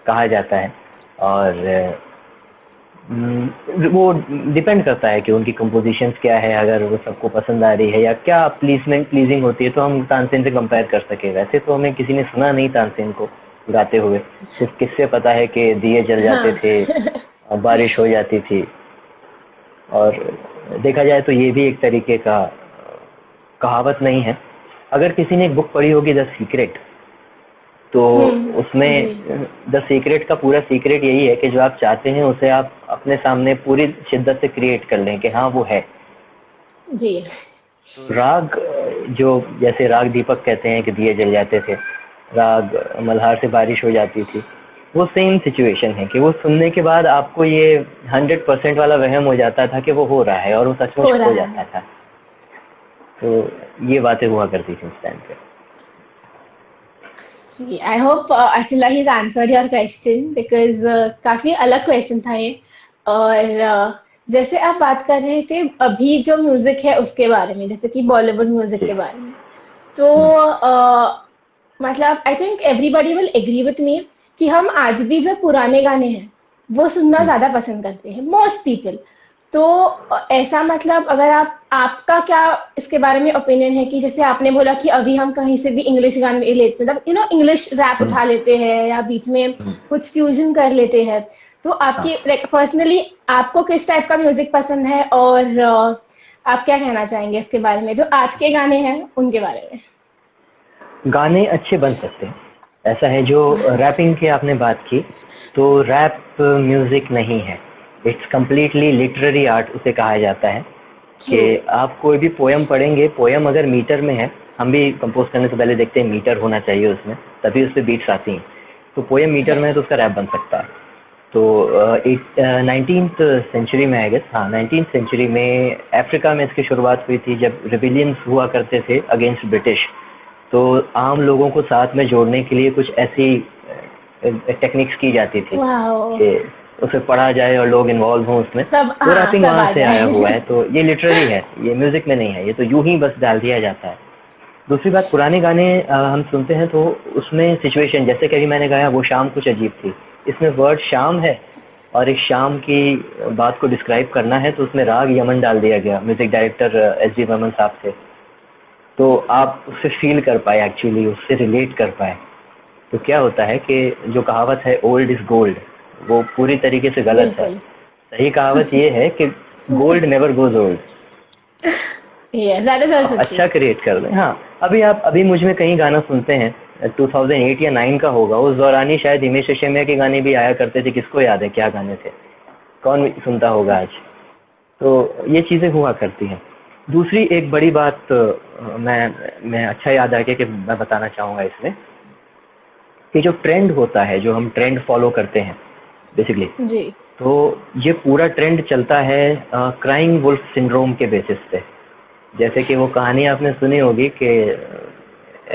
कहा जाता है। और वो डिपेंड करता है कि उनकी कंपोजिशंस क्या है, अगर वो सबको पसंद आ रही है या क्या प्लीजिंग होती है तो हम तानसेन से कंपेयर कर सके। वैसे तो हमें किसी ने सुना नहीं तानसेन को गाते हुए, सिर्फ किससे पता है कि दिए जल जाते थे, बारिश हो जाती थी। और देखा जाए तो ये भी एक तरीके का कहावत नहीं है। अगर किसी ने एक बुक पढ़ी होगी द सीक्रेट, तो उसमें द सीक्रेट का पूरा सीक्रेट यही है कि जो आप चाहते हैं उसे आप अपने सामने पूरी शिद्दत से क्रिएट कर लें कि हाँ वो है जी। तो राग, जो जैसे राग दीपक कहते हैं कि दिए जल जाते थे, राग मल्हार से बारिश हो जाती थी, वो सेम सिचुएशन है कि वो सुनने के बाद आपको ये 100% वाला वहम हो जाता था कि वो हो रहा है और वो सचमुच हो जाता था। तो ये बातें हुआ करती थी उस टाइम पे। जी, आई होप अचला ही आंसर्ड योर क्वेश्चन, बिकॉज काफी अलग क्वेश्चन था ये। और जैसे आप बात कर रहे थे अभी जो म्यूजिक है उसके बारे में, जैसे कि बॉलीवुड म्यूजिक के बारे में, तो मतलब I think everybody will agree with me कि हम आज भी जो पुराने गाने हैं वो सुनना ज्यादा पसंद करते हैं, मोस्ट पीपल। तो ऐसा मतलब अगर आपका क्या इसके बारे में ओपिनियन है कि जैसे आपने बोला कि अभी हम कहीं से भी इंग्लिश गाने लेते, मतलब इंग्लिश रैप उठा लेते हैं या बीच में कुछ फ्यूजन कर लेते हैं, तो आपकी पर्सनली आपको किस टाइप का म्यूजिक पसंद है और आप क्या कहना चाहेंगे इसके बारे में, जो आज के गाने हैं उनके बारे में? गाने अच्छे बन सकते हैं, ऐसा है। जो रैपिंग की आपने बात की, तो रैप म्यूजिक नहीं है, इट्स कम्प्लीटली लिटरेरी आर्ट उसे कहा जाता है। कि आप कोई भी पोयम पढ़ेंगे, पोयम अगर मीटर में है, हम भी कंपोज करने से पहले देखते हैं मीटर होना चाहिए उसमें, तभी उस पर बीट्स आती हैं। तो पोयम मीटर में है तो उसका रैप बन सकता है। तो 19th सेंचुरी में आई गेस, हाँ 19th सेंचुरी में अफ्रीका में इसकी शुरुआत हुई थी, जब रिबिलियंस हुआ करते थे अगेंस्ट ब्रिटिश। तो आम लोगों को साथ में जोड़ने के लिए कुछ ऐसी टेक्निक्स की जाती थी कि उसे पढ़ा जाए और लोग इन्वॉल्व हों उसमें। तो रैपिंग वहाँ से आया हुआ है। तो ये लिटरली है, ये म्यूजिक में नहीं है, ये तो यूं ही बस डाल दिया जाता है। दूसरी बात, पुराने गाने हम सुनते हैं तो उसमें सिचुएशन, जैसे कि अभी मैंने गाया वो शाम कुछ अजीब थी, इसमें वर्ड शाम है और एक शाम की बात को डिस्क्राइब करना है, तो उसमें राग यमन डाल दिया गया music director S D Burman साहब से, तो आप उससे फील कर पाए, एक्चुअली उससे रिलेट कर पाए। तो क्या होता है कि जो कहावत है ओल्ड इज गोल्ड, वो पूरी तरीके से गलत है। बिल्कुल। सही कहावत ये है कि gold never goes old. Yes, that is आप आल्सो ट्रू। अच्छा क्रिएट कर दें। हाँ, अभी मुझ में कहीं गाना सुनते हैं 2008 या 9 का होगा, उस दौरान ही शायद हिमेश रेशमिया के गाने भी आया करते थे। किसको याद है क्या गाने थे, कौन सुनता होगा आज। तो ये चीज़ें हुआ करती हैं। दूसरी एक बड़ी बात मैं अच्छा याद आ गया कि मैं बताना चाहूँगा इसमें, कि जो ट्रेंड होता है, जो हम ट्रेंड फॉलो करते हैं बेसिकली, जी। तो ये पूरा ट्रेंड चलता है क्राइंग वुल्फ सिंड्रोम के बेसिस पे। जैसे कि वो कहानी आपने सुनी होगी कि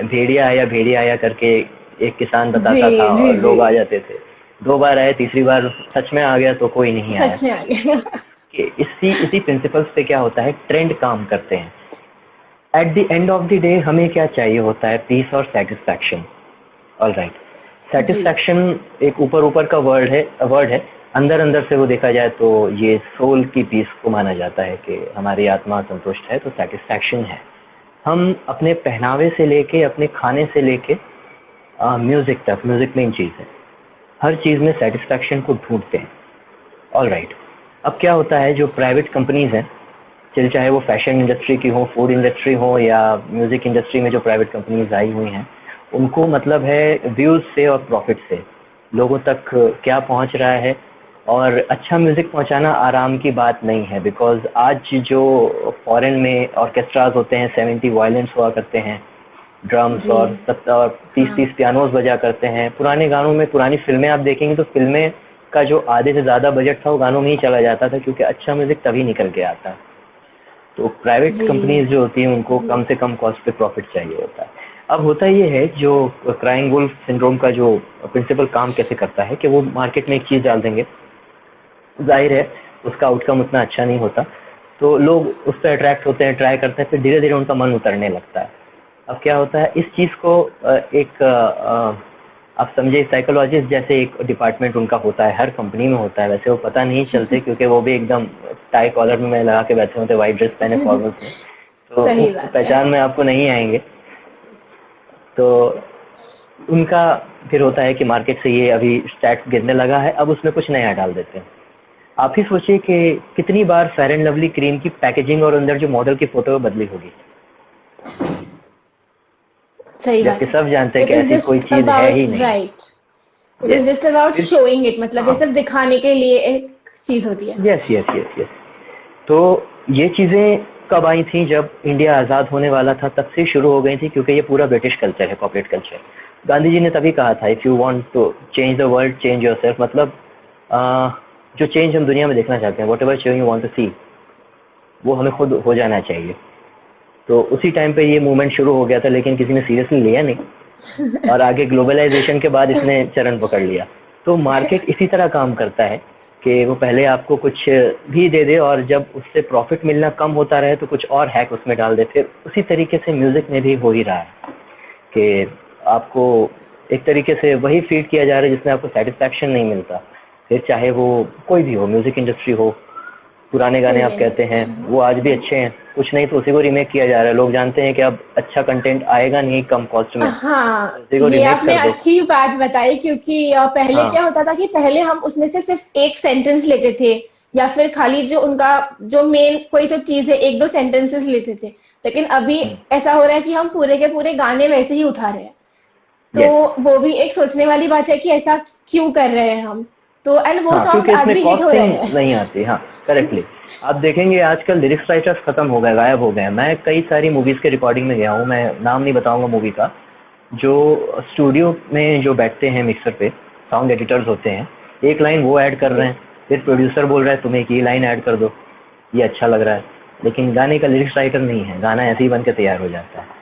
भेड़िया आया करके एक किसान बताता जी था जी और जी। लोग आ जाते थे। 2 बार आए, तीसरी बार सच में आ गया तो कोई नहीं आया। सच में आ गया। कि इसी प्रिंसिपल्स पे क्या होता है, ट्रेंड काम करते हैं। At the end of the day हमें क्या चाहिए होता है, पीस और सेटिस्फैक्शन। ऑल राइट, जी सेटिस्फैक्शन एक ऊपर का वर्ड है। अंदर से वो देखा जाए तो ये सोल की पीस को माना जाता है कि हमारी आत्मा संतुष्ट है, तो सेटिस्फैक्शन है। हम अपने पहनावे से लेके, अपने खाने से लेके म्यूजिक तक, म्यूजिक मेन चीज़ है, हर चीज़ में सेटिस्फैक्शन को ढूंढते हैं। ऑल राइट, अब क्या होता है, जो प्राइवेट कंपनीज हैं, चाहे वो फैशन इंडस्ट्री की हो, फूड इंडस्ट्री हो, या म्यूजिक इंडस्ट्री में जो प्राइवेट कंपनीज आई हुई हैं, उनको मतलब है व्यूज से और प्रॉफिट से, लोगों तक क्या पहुंच रहा है। और अच्छा म्यूजिक पहुंचाना आराम की बात नहीं है, बिकॉज आज जो फॉरेन में ऑर्केस्ट्राज होते हैं, 70 वायलिन्स हुआ करते हैं, ड्रम्स जी। और 30 हाँ 30 पियानोज बजा करते हैं। पुराने गानों में, पुरानी फिल्में आप देखेंगे तो फिल्में का जो आधे से ज़्यादा बजट था वो गानों में ही चला जाता था, क्योंकि अच्छा म्यूजिक तभी निकल के आता है। तो प्राइवेट जी कंपनीज जो होती हैं उनको जी। कम से कम कॉस्ट पे प्रॉफिट चाहिए होता है। अब होता ये है, जो क्राइंग वुल्फ सिंड्रोम का जो प्रिंसिपल काम कैसे करता है कि वो मार्केट में एक चीज़ डाल देंगे, जाहिर है उसका आउटकम उतना अच्छा नहीं होता, तो लोग उस पर अट्रैक्ट होते हैं, ट्राई करते हैं, फिर धीरे धीरे उनका मन उतरने लगता है। अब क्या होता है, इस चीज़ को आप समझे साइकोलॉजिस्ट जैसे एक डिपार्टमेंट उनका होता है, हर कंपनी में होता है। वैसे वो पता नहीं चलते क्योंकि वो भी एकदम टाई कॉलर में लगा के बैठे होते, वाइट ड्रेस पहने, फॉर्मल्स में, तो सही बात है। पहचान में आपको नहीं आएंगे। तो उनका फिर होता है कि मार्केट से ये अभी स्टैट्स गिरने लगा है, अब उसमें कुछ नया डाल देते हैं। आप ही सोचिए कि कितनी बार फेयर एंड लवली क्रीम की पैकेजिंग और अंदर जो मॉडल की फोटो बदली होगी, सही बात जबकि है। सब जानते हैं इट कि इज ऐसी कोई जस्ट चीज है ही अबाउट नहीं। Right, it is yes, just about showing it, मतलब ये हाँ, सिर्फ दिखाने के लिए एक चीज होती है। Yes yes yes yes. तो ये चीजें कब आई थी, जब इंडिया आज़ाद होने वाला था तब से शुरू हो गई थी, क्योंकि ये पूरा ब्रिटिश कल्चर है, कॉर्पोरेट कल्चर। गांधी जी ने तभी कहा था, if you want to change the world change yourself, मतलब जो चेंज हम दुनिया में देखना चाहते हैं, whatever change you want to see, वो हमें खुद हो जाना चाहिए। तो उसी टाइम पे ये मूवमेंट शुरू हो गया था, लेकिन किसी ने सीरियसली लिया नहीं, और आगे ग्लोबलाइजेशन के बाद इसने चरण पकड़ लिया। तो मार्केट इसी तरह काम करता है कि वो पहले आपको कुछ भी दे दे, और जब उससे प्रॉफिट मिलना कम होता रहे तो कुछ और हैक उसमें डाल दे। फिर उसी तरीके से म्यूजिक में भी हो ही रहा है कि आपको एक तरीके से वही फीड किया जा रहा है जिसमें आपको सेटिस्फैक्शन नहीं मिलता। फिर चाहे वो कोई भी हो, म्यूजिक इंडस्ट्री हो, पुराने गाने आप कहते हैं वो आज भी अच्छे हैं, कुछ नहीं तो उसी को रीमेक किया जा रहा है। लोग जानते हैं कि अब अच्छा कंटेंट आएगा नहीं कम कॉस्ट में, हाँ, उसी को ये रीमेक आपने कर दो। अच्छी बात बताई, क्योंकि पहले हाँ, क्या होता था कि पहले हम उसमें से सिर्फ एक सेंटेंस लेते थे, या फिर खाली जो उनका जो मेन कोई जो चीज है एक दो सेंटेंसेस लेते थे। लेकिन अभी ऐसा हो रहा है कि हम पूरे के पूरे गाने वैसे ही उठा रहे हैं। तो यस, वो भी एक सोचने वाली बात है कि ऐसा क्यों कर रहे हैं हम। तो एंड वो हाँ, सॉन्ग्स क्योंकि आज इसमें भी हिट हो रहे कॉस्टिंग हैं। नहीं आती। हाँ, करेक्टली। आप देखेंगे आजकल लिरिक्स राइटर्स खत्म हो गए, गायब हो गए। मैं कई सारी मूवीज के रिकॉर्डिंग में गया हूँ, मैं नाम नहीं बताऊंगा मूवी का। जो स्टूडियो में जो बैठते हैं मिक्सर पे, साउंड एडिटर्स होते हैं, एक लाइन वो ऐड कर रहे जी हैं, फिर प्रोड्यूसर बोल रहा है तुम्हें कि ये लाइन ऐड कर दो, ये अच्छा लग रहा है, लेकिन गाने का लिरिक्स राइटर नहीं है, गाना ऐसे ही बन के तैयार हो जाता है।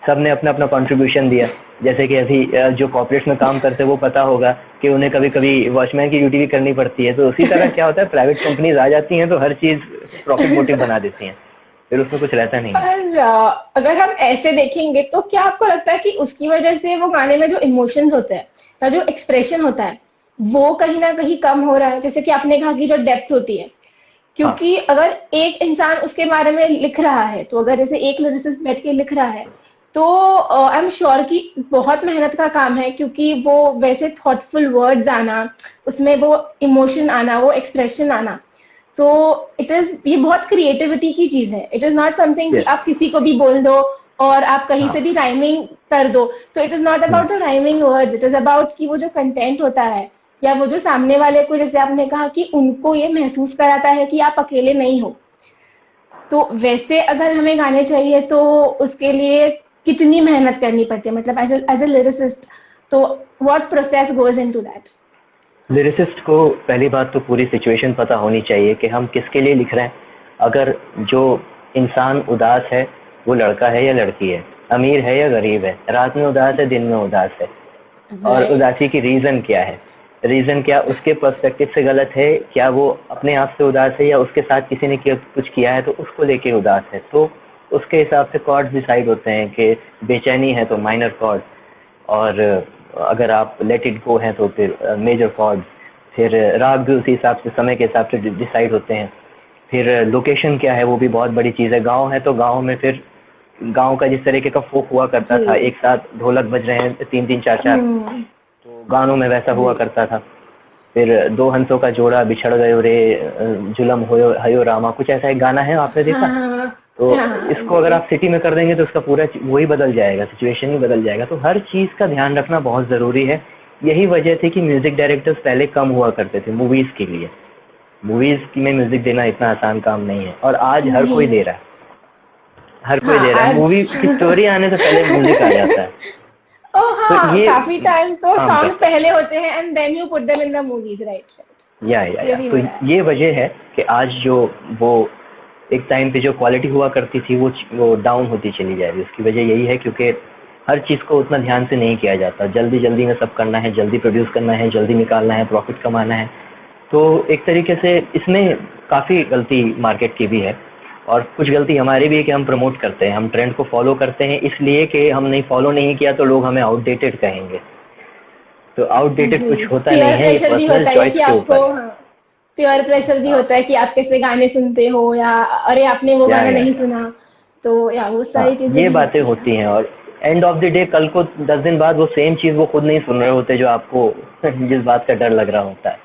सब ने अपना अपना कंट्रीब्यूशन दिया। जैसे कि अभी जो कॉर्पोरेट्स में काम करते हैं वो पता होगा कि उन्हें कभी कभी वॉचमैन की ड्यूटी भी करनी पड़ती है। तो उसी तरह क्या होता है, प्राइवेट कंपनीज आ जाती हैं तो हर चीज़ प्रॉफिट मोटिव बना देती हैं। फिर उसमें कुछ रहता नहीं है। पर अगर हम ऐसे देखेंगे तो क्या आपको लगता है कि उसकी वजह से वो गाने में जो इमोशंस होते हैं या जो एक्सप्रेशन होता है वो कहीं ना कहीं कम हो रहा है? जैसे कि आपने कहा कि जो डेप्थ होती है, हाँ क्योंकि अगर एक इंसान उसके बारे में लिख रहा है, तो अगर जैसे एक लिरिसिस्ट बैठ के लिख रहा है, तो आई एम श्योर कि बहुत मेहनत का काम है, क्योंकि वो वैसे थॉटफुल वर्ड्स आना, उसमें वो इमोशन आना, वो एक्सप्रेशन आना, तो इट इज, ये बहुत क्रिएटिविटी की चीज है। इट इज नॉट समथिंग कि यस आप किसी को भी बोल दो और आप कहीं हाँ से भी राइमिंग कर दो। तो it is not hmm, about the rhyming words, it is about कि वो जो कंटेंट होता है, या वो जो सामने वाले को, जैसे आपने कहा कि उनको ये महसूस कराता है कि आप अकेले नहीं हो। तो वैसे अगर हमें गाने चाहिए तो उसके लिए कितनी मेहनत करनी पड़ती है, मतलब एज ए लिरिसिस्ट, तो what process goes into that? Lyricist को पहली बात तो पूरी सिचुएशन पता होनी चाहिए कि हम किसके लिए लिख रहे हैं। अगर जो इंसान उदास है वो लड़का है या लड़की है, अमीर है या गरीब है, रात में उदास है दिन में उदास है, और राइट। उदासी की रीजन क्या है, रीजन क्या उसके पर्सपेक्टिव से गलत है, क्या वो अपने आप से उदास है या उसके साथ किसी ने कुछ किया है तो उसको लेके उदास है। तो उसके हिसाब से कॉर्ड्स डिसाइड होते हैं कि बेचैनी है तो माइनर कॉर्ड, और अगर आप लेट इट गो हैं तो फिर मेजर कॉर्ड, फिर राग भी उसी हिसाब से समय के हिसाब से डिसाइड होते हैं। फिर लोकेशन क्या है वो भी बहुत बड़ी चीज़ है। गांव है तो गांव में फिर गांव का जिस तरीके का फोक हुआ करता जी। था, एक साथ ढोलक बज रहे हैं तीन तीन चार चार, हम्म। तो गानों में वैसा जी। हुआ करता था। फिर दो हंसों का जोड़ा बिछड़ गयो रे, जुलम होयो हयो रामा, कुछ ऐसा एक गाना है आपने देखा। हाँ। तो हाँ इसको अगर जी। आप सिटी में कर देंगे तो उसका पूरा वही बदल जाएगा, सिचुएशन ही बदल जाएगा। तो हर चीज़ का ध्यान रखना बहुत ज़रूरी है। यही वजह थी कि म्यूजिक डायरेक्टर्स पहले कम हुआ करते थे मूवीज़ के लिए। मूवीज़ में म्यूजिक देना इतना आसान काम नहीं है, और आज हर नहीं कोई है। दे रहा है। हर कोई हाँ दे रहा है, मूवी आज की स्टोरी आने से पहले म्यूजिक आ जाता है। ओ तो हाँ, ये काफी टाइम तो काम सॉन्ग्स करता है। पहले होते हैं and then you put them in the movies, right right. ये या भी तो हो रहा है। ये वजह है कि आज जो वो एक टाइम पे जो क्वालिटी हुआ करती थी वो डाउन होती चली जा रही है। उसकी वजह यही है क्योंकि हर चीज़ को उतना ध्यान से नहीं किया जाता, जल्दी जल्दी में सब करना है, जल्दी प्रोड्यूस करना है, जल्दी निकालना है, प्रॉफिट कमाना है। तो एक तरीके से इसमें काफ़ी गलती मार्केट की भी है, और कुछ गलती हमारी भी है कि हम प्रमोट करते हैं, हम ट्रेंड को फॉलो करते हैं इसलिए कि हम नहीं फॉलो नहीं किया तो लोग हमें आउटडेटेड कहेंगे। तो आउटडेटेड कुछ जी, होता नहीं पीयर है, ये प्रेशर भी पर्सनल होता है कि चॉइस के आपको, ऊपर है। हाँ, पीयर प्रेशर भी हाँ होता है कि आप कैसे गाने सुनते हो, या अरे आपने वो गाना नहीं या सुना, तो या वो हाँ सारी चीजें ये भी बातें होती हैं। होती हैं, और एंड ऑफ द डे कल को 10 दिन बाद वो सेम चीज़ वो खुद नहीं सुन रहे होते जो आपको जिस बात का डर लग रहा होता है।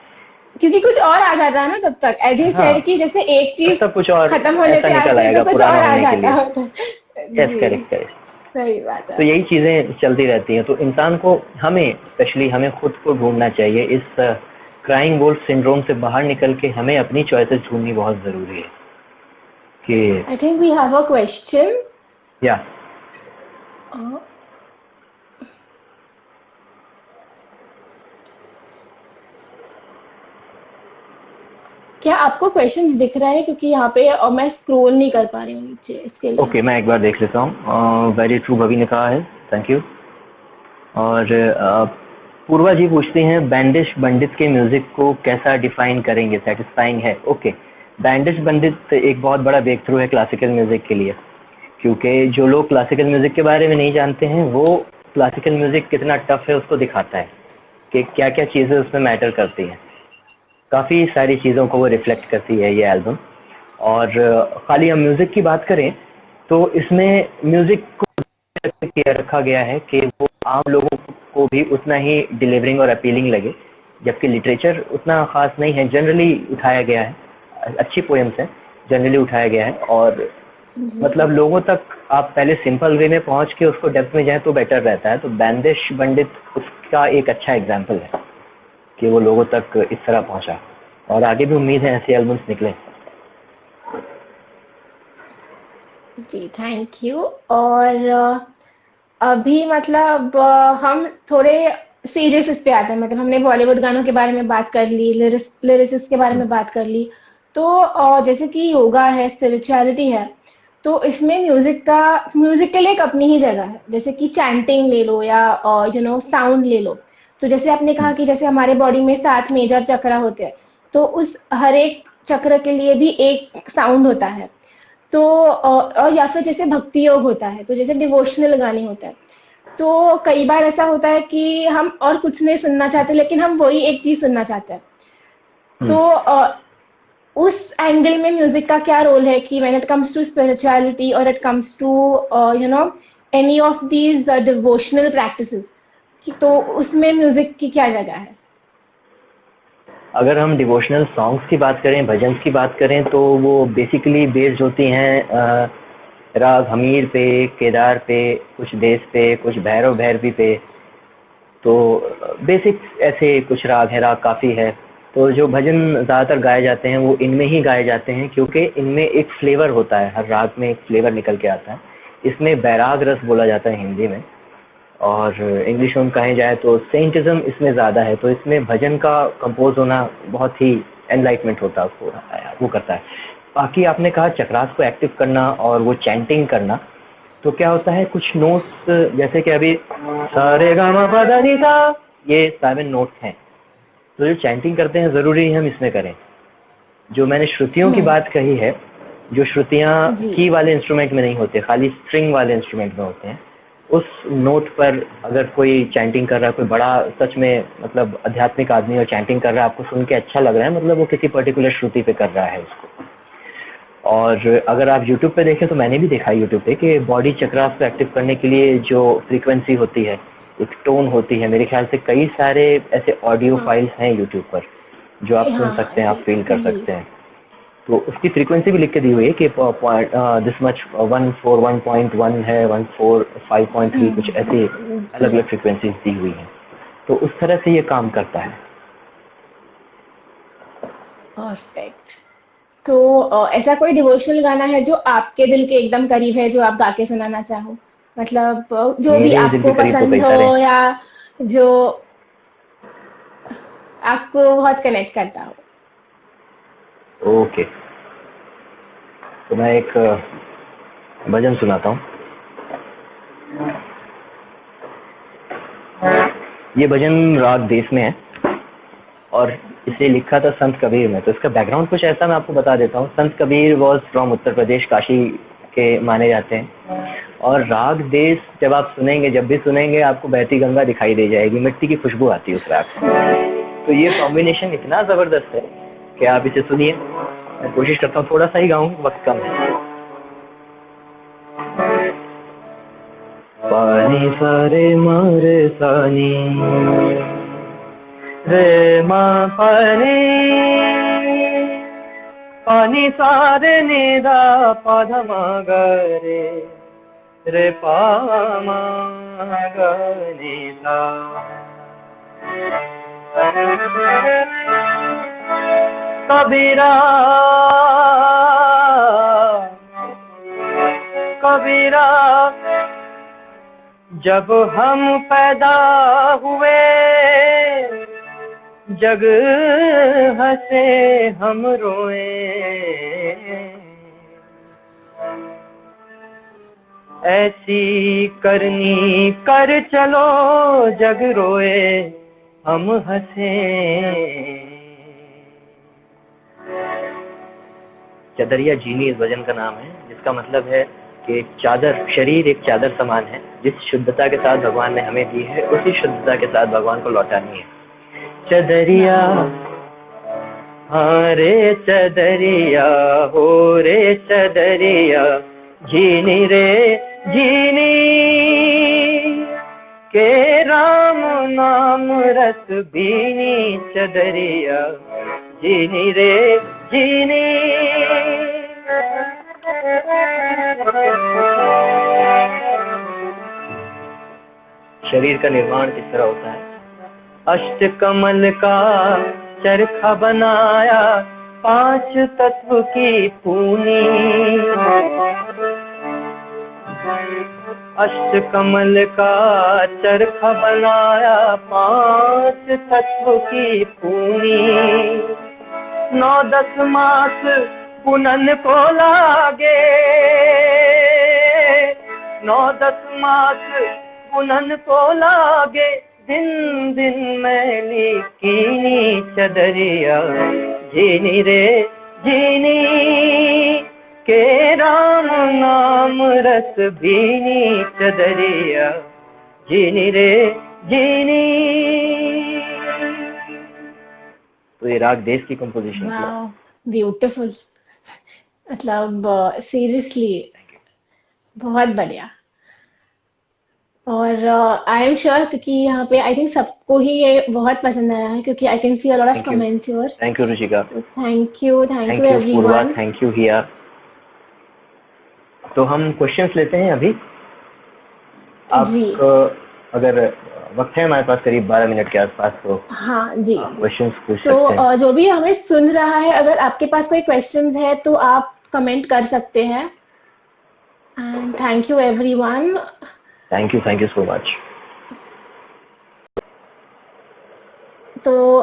क्योंकि कुछ और आ जाता है ना तब तक, एज यू हाँ सेड कि जैसे एक तब चीज तक कुछ और खत्म होने ऐसा पे निकल आती है तो आएगा कुछ पुराना और आ होने के जाता लिए। होता है। यस जी, करेक्ट करेक्ट। सही बात तो है। यही चीज़ें चलती रहती हैं। तो इंसान को, हमें स्पेशली हमें खुद को ढूंढना चाहिए। इस क्राइंग वोल्फ सिंड्रोम से बाहर निकल के हमें अपनी चॉइसेस ढूंढनी बहुत ज़रूरी है कि I think we have a question. या क्या आपको क्वेश्चंस दिख रहा है? क्योंकि यहाँ पे और मैं स्क्रॉल नहीं कर पा रही हूँ नीचे, इसके लिए। ओके मैं एक बार देख लेता हूँ। वेरी ट्रू भवी ने कहा है, थैंक यू। और पूर्वा जी पूछती हैं बैंडिश पंडित के म्यूजिक को कैसा डिफाइन करेंगे, सेटिस्फाइंग है? ओके, बैंडिश पंडित एक बहुत बड़ा ब्रेक थ्रू है क्लासिकल म्यूजिक के लिए, क्योंकि जो लोग क्लासिकल म्यूजिक के बारे में नहीं जानते हैं वो क्लासिकल म्यूजिक कितना टफ है उसको दिखाता है कि क्या क्या चीज़ें उसमें मैटर करती हैं। काफ़ी सारी चीज़ों को वो रिफ्लेक्ट करती है ये एल्बम। और खाली हम म्यूज़िक की बात करें तो इसमें म्यूज़िक को किया रखा गया है कि वो आम लोगों को भी उतना ही डिलीवरिंग और अपीलिंग लगे, जबकि लिटरेचर उतना ख़ास नहीं है, जनरली उठाया गया है, अच्छी पोएम्स हैं, जनरली उठाया गया है। और जी। मतलब लोगों तक आप पहले सिंपल वे में पहुंच के उसको डेप्थ में जाए तो बेटर रहता है। तो बैंडिश पंडित उसका एक अच्छा एग्जाम्पल है कि वो लोगों तक इस तरह पहुंचा, और आगे भी उम्मीद है ऐसे एल्बम्स निकले। जी, थैंक यू। और अभी मतलब हम थोड़े सीरियस इस पे आते हैं, मतलब हमने बॉलीवुड गानों के बारे में बात कर ली, लिरिसिस्ट के बारे में बात कर ली। तो जैसे कि योगा है, स्पिरिचुअलिटी है, तो इसमें म्यूजिक के लिए एक अपनी ही जगह है। जैसे कि चैंटिंग ले लो या साउंड ले लो। तो जैसे आपने कहा कि जैसे हमारे बॉडी में 7 मेजर चक्र होते हैं, तो उस हर एक चक्र के लिए भी एक साउंड होता है। तो और या फिर जैसे भक्ति योग होता है, तो जैसे डिवोशनल गाने होता है, तो कई बार ऐसा होता है कि हम और कुछ नहीं सुनना चाहते, लेकिन हम वही एक चीज सुनना चाहते हैं। तो उस एंगल में म्यूजिक का क्या रोल है कि when it comes to spirituality और it comes to you know any of these devotional practices, तो उसमें म्यूजिक की क्या जगह है? अगर हम डिवोशनल सॉन्ग्स की बात करें, भजन की बात करें, तो वो बेसिकली बेस्ड होती हैं राग हमीर पे, केदार पे, कुछ देश पे, कुछ भैरव भैरवी पे। तो बेसिक ऐसे कुछ राग है, राग काफ़ी है। तो जो भजन ज़्यादातर गाए जाते हैं वो इनमें ही गाए जाते हैं, क्योंकि इनमें एक फ्लेवर होता है, हर राग में एक फ्लेवर निकल के आता है। इसमें बैराग रस बोला जाता है हिंदी में, और इंग्लिश में कहें जाए तो सेंटिज्म इसमें ज़्यादा है। तो इसमें भजन का कंपोज होना बहुत ही एनलाइटमेंट होता है, उसको वो करता है। बाकी आपने कहा चक्रास को एक्टिव करना और वो चैंटिंग करना, तो क्या होता है कुछ नोट्स, जैसे कि अभी सारे गामा पा नी सा, ये 7 नोट्स हैं। तो जो चैंटिंग करते हैं ज़रूरी है हम इसमें करें। जो मैंने श्रुतियों की बात कही है, जो श्रुतियाँ जी। की वाले इंस्ट्रूमेंट में नहीं होते, खाली स्ट्रिंग वाले इंस्ट्रूमेंट में होते हैं, उस नोट पर अगर कोई चैंटिंग कर रहा है, कोई बड़ा सच में मतलब आध्यात्मिक आदमी और चैंटिंग कर रहा है, आपको सुन के अच्छा लग रहा है, मतलब वो किसी पर्टिकुलर श्रुति पे कर रहा है उसको। और अगर आप YouTube पे देखें, तो मैंने भी देखा है YouTube पे कि बॉडी चक्रास को एक्टिव करने के लिए जो फ्रीक्वेंसी होती है, एक टोन होती है, मेरे ख्याल से कई सारे ऐसे ऑडियो फाइल्स हैं YouTube पर जो आप सुन सकते हैं, आप फील कर सकते हैं। तो उसकी फ्रीक्वेंसी भी लिख के दी हुई है कि दिस मच 141.1 है, 145.3, कुछ ऐसी अलग अलग फ्रीक्वेंसीज दी हुई हैं। तो उस तरह से ये काम करता है। परफेक्ट। तो ऐसा कोई डिवोशनल गाना है जो आपके दिल के एकदम करीब है, जो आप गा के सुनाना चाहो? मतलब जो भी मेरे दिल के आपको करीब तो कई पसंद सारे। हो, या जो आपको बहुत कनेक्ट करता हो। ओके, तो मैं एक भजन सुनाता हूँ। ये भजन राग देश में है और इसे लिखा था संत कबीर ने। तो इसका बैकग्राउंड कुछ ऐसा मैं आपको बता देता हूँ। संत कबीर वॉज फ्रॉम उत्तर प्रदेश, काशी के माने जाते हैं। और राग देश जब आप सुनेंगे, जब भी सुनेंगे, आपको बहती गंगा दिखाई दे जाएगी, मिट्टी की खुशबू आती है उस राग से। तो ये कॉम्बिनेशन इतना जबरदस्त है कि आप इसे सुनिए। मैं कोशिश करता हूँ थोड़ा सा ही गाऊं, वक्त कम है। पानी सारे मारे सानी रे माँ पानी, पानी सारे निदा पधमा गरे रे पामा गनी सा। कबीरा कबीरा जब हम पैदा हुए, जग हंसे हम रोए, ऐसी करनी कर चलो जग रोए हम हंसे। चदरिया जीनी इस भजन का नाम है, जिसका मतलब है कि एक चादर, शरीर एक चादर समान है। जिस शुद्धता के साथ भगवान ने हमें दी है, उसी शुद्धता के साथ भगवान को लौटानी है। चदरिया हाँ रे चदरिया, हो रे चदरिया, जीनी रे जीनी, के राम नाम रस बीनी, चदरिया जीनी रे जीनी। शरीर का निर्माण किस तरह होता है? अष्ट कमल का चरखा बनाया, 5 तत्व की पूनी। अष्ट कमल का चरखा बनाया, 5 तत्व की पूनी। 9-10 मास पुनन को लागे, 9-10 मास पुनन को लागे, दिन दिन मैली कीनी, चदरिया जीनी रे जीनी, के राम नाम रस भीनी चदरिया जीनी रे जीनी। तो ये राग देश की कंपोजिशन थी। वाह, ब्यूटीफुल। मतलब सीरियसली बहुत बढ़िया। और आई एम श्योर क्योंकि यहाँ पे आई थिंक सबको ही ये बहुत पसंद आया है क्योंकि I can see a lot of comments your. Thank you Ruchika, thank you thank you Purva, everyone. Thank you Hiya. तो हम क्वेश्चंस लेते हैं अभी। जी आप अगर वक्त है हमारे पास करीब 12 मिनट के आसपास, तो हाँ जी आप जी। क्वेश्चंस पूछ तो सकते हैं। जो भी हमें सुन रहा है अगर आपके पास कोई क्वेश्चंस है तो आप कमेंट कर सकते हैं। And thank you everyone. Thank you so much. तो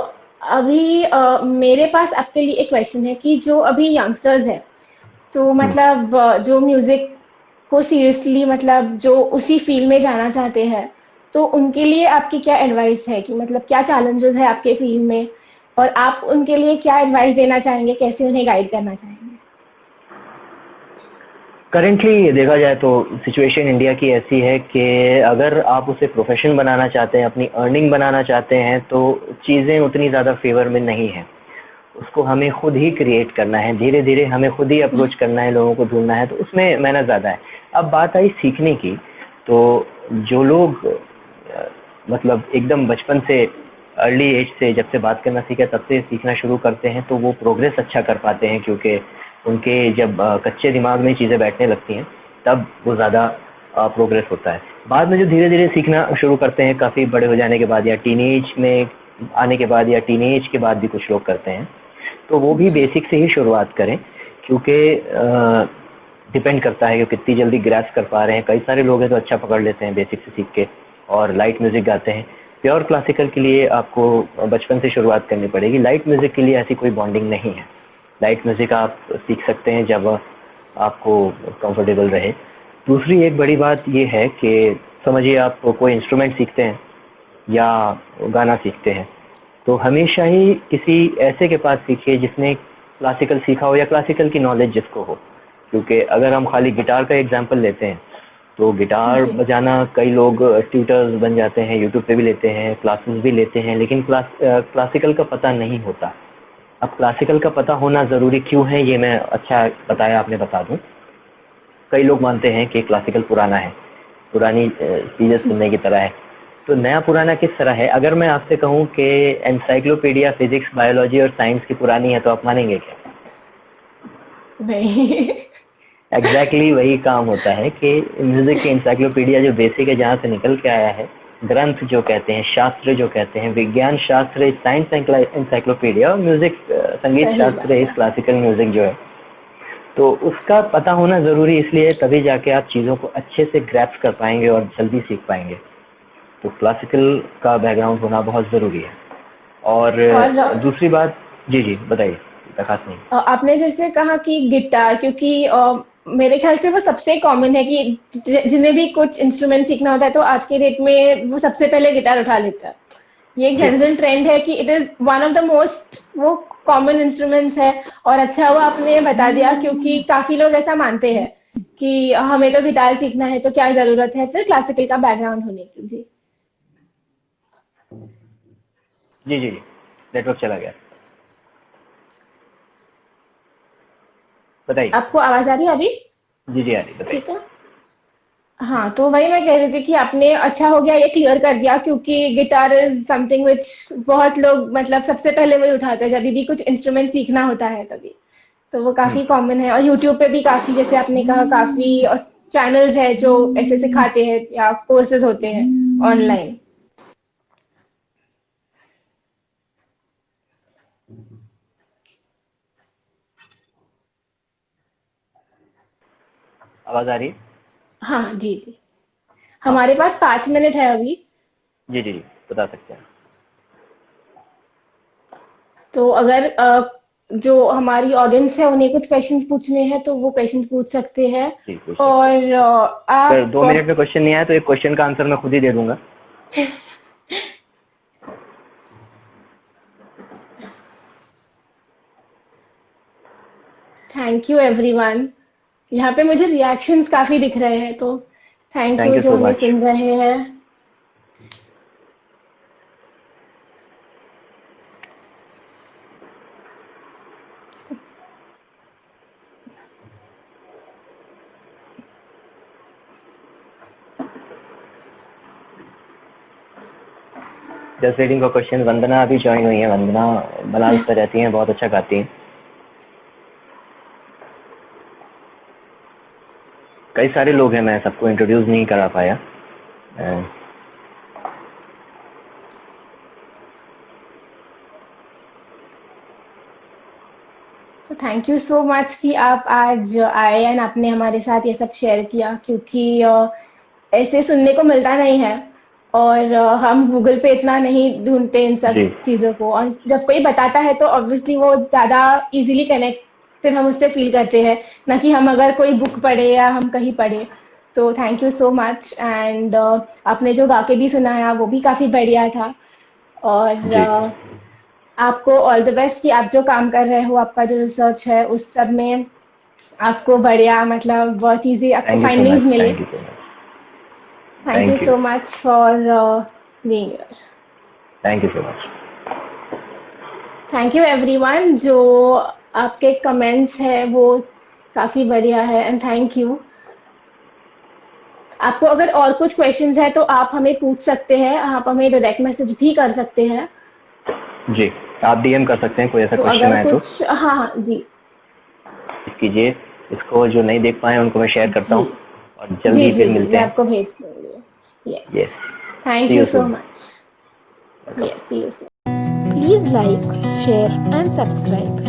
अभी मेरे पास आपके लिए एक क्वेश्चन है कि जो अभी यंगस्टर्स हैं तो मतलब जो म्यूजिक को सीरियसली मतलब जो उसी फील्ड में जाना चाहते हैं तो उनके लिए आपकी क्या एडवाइस है कि मतलब क्या चैलेंजेस है आपके फील्ड में और आप उनके लिए क्या एडवाइस देना चाहेंगे, कैसे उन्हें गाइड करना चाहेंगे? करेंटली देखा जाए तो सिचुएशन इंडिया की ऐसी है कि अगर आप उसे प्रोफेशन बनाना चाहते हैं, अपनी अर्निंग बनाना चाहते हैं, तो चीज़ें उतनी ज़्यादा फेवर में नहीं है। उसको हमें खुद ही क्रिएट करना है, धीरे धीरे हमें खुद ही अप्रोच करना है, लोगों को ढूंढना है, तो उसमें मेहनत ज़्यादा है। अब बात आई सीखने की, तो जो लोग मतलब एकदम बचपन से, अर्ली एज से, जब से बात करना सीखे तब से सीखना शुरू करते हैं, तो वो प्रोग्रेस अच्छा कर पाते हैं क्योंकि उनके जब कच्चे दिमाग में चीज़ें बैठने लगती हैं तब वो ज़्यादा प्रोग्रेस होता है। बाद में जो धीरे धीरे सीखना शुरू करते हैं काफ़ी बड़े हो जाने के बाद या टीनेज में आने के बाद या टीनेज के बाद भी कुछ लोग करते हैं, तो वो भी जी बेसिक से ही शुरुआत करें क्योंकि डिपेंड करता है कि कितनी जल्दी ग्रैस्प कर पा रहे हैं। कई सारे लोग हैं तो अच्छा पकड़ लेते हैं बेसिक से सीख के और लाइट म्यूज़िक गाते हैं। प्योर क्लासिकल के लिए आपको बचपन से शुरुआत करनी पड़ेगी। लाइट म्यूज़िक के लिए ऐसी कोई बॉन्डिंग नहीं है। लाइट म्यूज़िक आप सीख सकते हैं जब आपको कंफर्टेबल रहे। दूसरी एक बड़ी बात ये है कि समझिए आप कोई इंस्ट्रूमेंट सीखते हैं या गाना सीखते हैं, तो हमेशा ही किसी ऐसे के पास सीखिए जिसने क्लासिकल सीखा हो या क्लासिकल की नॉलेज जिसको हो। क्योंकि अगर हम खाली गिटार का एग्जांपल लेते हैं तो गिटार जी बजाना कई लोग ट्यूटर्स बन जाते हैं, यूट्यूब पे भी लेते हैं, क्लासेस भी लेते हैं, लेकिन क्लासिकल का पता नहीं होता। अब क्लासिकल का पता होना ज़रूरी क्यों है, ये मैं अच्छा बताया आपने, बता दूं। कई लोग मानते हैं कि क्लासिकल पुराना है, पुरानी चीज़ें सुनने की तरह है। तो नया पुराना किस तरह है? अगर मैं आपसे कहूँ कि एनसाइक्लोपीडिया फिजिक्स, बायोलॉजी और साइंस की पुरानी है, तो आप मानेंगे क्या? नहीं। एग्जैक्टली वही काम होता है कि म्यूजिक की इंसाइक्लोपीडिया जो बेसिक है, जहाँ से निकल के आया है, ग्रंथ जो कहते हैं, शास्त्र जो कहते हैं, विज्ञान शास्त्र साइंस इंसाइक्लोपीडिया, और म्यूजिक संगीत सही शास्त्र बात इस है। क्लासिकल म्यूजिक जो है। तो उसका पता होना ज़रूरी इसलिए, तभी जाके आप चीज़ों को अच्छे से ग्रैप्स कर पाएंगे और जल्दी सीख पाएंगे। तो क्लासिकल का बैकग्राउंड होना बहुत ज़रूरी है। और और दूसरी बात, जी जी बताइए, खास नहीं। आपने जैसे कहा कि गिटार क्योंकि मेरे ख्याल से वो सबसे कॉमन है कि जिन्हें भी कुछ इंस्ट्रूमेंट सीखना होता है तो आज के डेट में वो सबसे पहले गिटार उठा लेता है। ये एक जी जनरल ट्रेंड है कि it is one of the most वो कॉमन इंस्ट्रूमेंट्स है। और अच्छा हुआ आपने बता दिया क्योंकि काफी लोग ऐसा मानते हैं कि हमें तो गिटार सीखना है तो क्या जरूरत है फिर क्लासिकल का बैकग्राउंड होने की। जी जी जी जी, नेटवर्क चला गया, बताइए। आपको आवाज आ रही है अभी? जी जी आ रही, बताइए। ठीक है। हाँ तो वही मैं कह रही थी कि आपने अच्छा हो गया ये क्लियर कर दिया क्योंकि गिटार इज समथिंग विच बहुत लोग मतलब सबसे पहले वही उठाते हैं जब भी कुछ इंस्ट्रूमेंट सीखना होता है तभी। तो वो हम्म, काफी कॉमन है और यूट्यूब पे भी काफी जैसे आपने कहा काफी चैनल्स है जो ऐसे सिखाते हैं या कोर्सेज होते हैं ऑनलाइन। आवाज़ आ रही है? हाँ जी जी। हाँ, हमारे पास 5 मिनट है अभी। जी जी जी, बता सकते हैं। तो अगर जो हमारी ऑडियंस है उन्हें कुछ क्वेश्चंस पूछने हैं तो वो क्वेश्चंस पूछ सकते हैं। जी पूछ सकते हैं। और अगर आप 2 मिनट में क्वेश्चन नहीं आया तो एक क्वेश्चन का आंसर मैं खुद ही दे दूंगा। Thank you everyone. यहाँ पे मुझे रिएक्शंस काफी दिख रहे हैं, तो थैंक थैंक यू यू जो सो हमें मच। सुन रहे हैं। Just waiting for question. Vandana अभी ज्वाइन हुई है। वंदना बनारस पे रहती हैं, बहुत अच्छा गाती हैं। कई सारे लोग हैं, मैं सबको इंट्रोड्यूस नहीं करा पाया। तो थैंक यू सो मच कि आप आज आए एंड आपने हमारे साथ ये सब शेयर किया, क्योंकि ऐसे सुनने को मिलता नहीं है। और हम गूगल पे इतना नहीं ढूंढते इन सब जी चीज़ों को, और जब कोई बताता है तो ऑब्वियसली वो ज़्यादा इजीली कनेक्टेड हम उससे फील करते हैं, ना कि हम अगर कोई बुक पढ़े या हम कहीं पढ़े। तो thank you so much. And आपने जो गा के भी सुनाया वो भी काफ़ी बढ़िया था। और जी आपको ऑल द बेस्ट कि आप जो काम कर रहे हो, आपका जो रिसर्च है उस सब में आपको बढ़िया, मतलब वो चीज़ें आपको thank you so findings much. मिले। Thank you so much. Thank you thank you. So much for being here. Thank you so much. Thank you everyone. जो आपके कमेंट्स है वो काफ़ी बढ़िया है, एंड थैंक यू। आपको अगर और कुछ क्वेश्चंस है तो आप हमें पूछ सकते हैं, आप हमें डायरेक्ट मैसेज भी कर सकते हैं। जी, आप डीएम कर सकते हैं, कोई ऐसा तो क्वेश्चन अगर आए तो कुछ, हाँ हाँ जी कीजिए। इसको जो नहीं देख पाए उनको मैं शेयर करता जी हूँ, और जी जल्दी जी फिर जी मिलते मैं हैं। आपको भेज दूंगी। Yes, yes, thank see you you so soon. Much. Yes, see you. Please like, share and subscribe.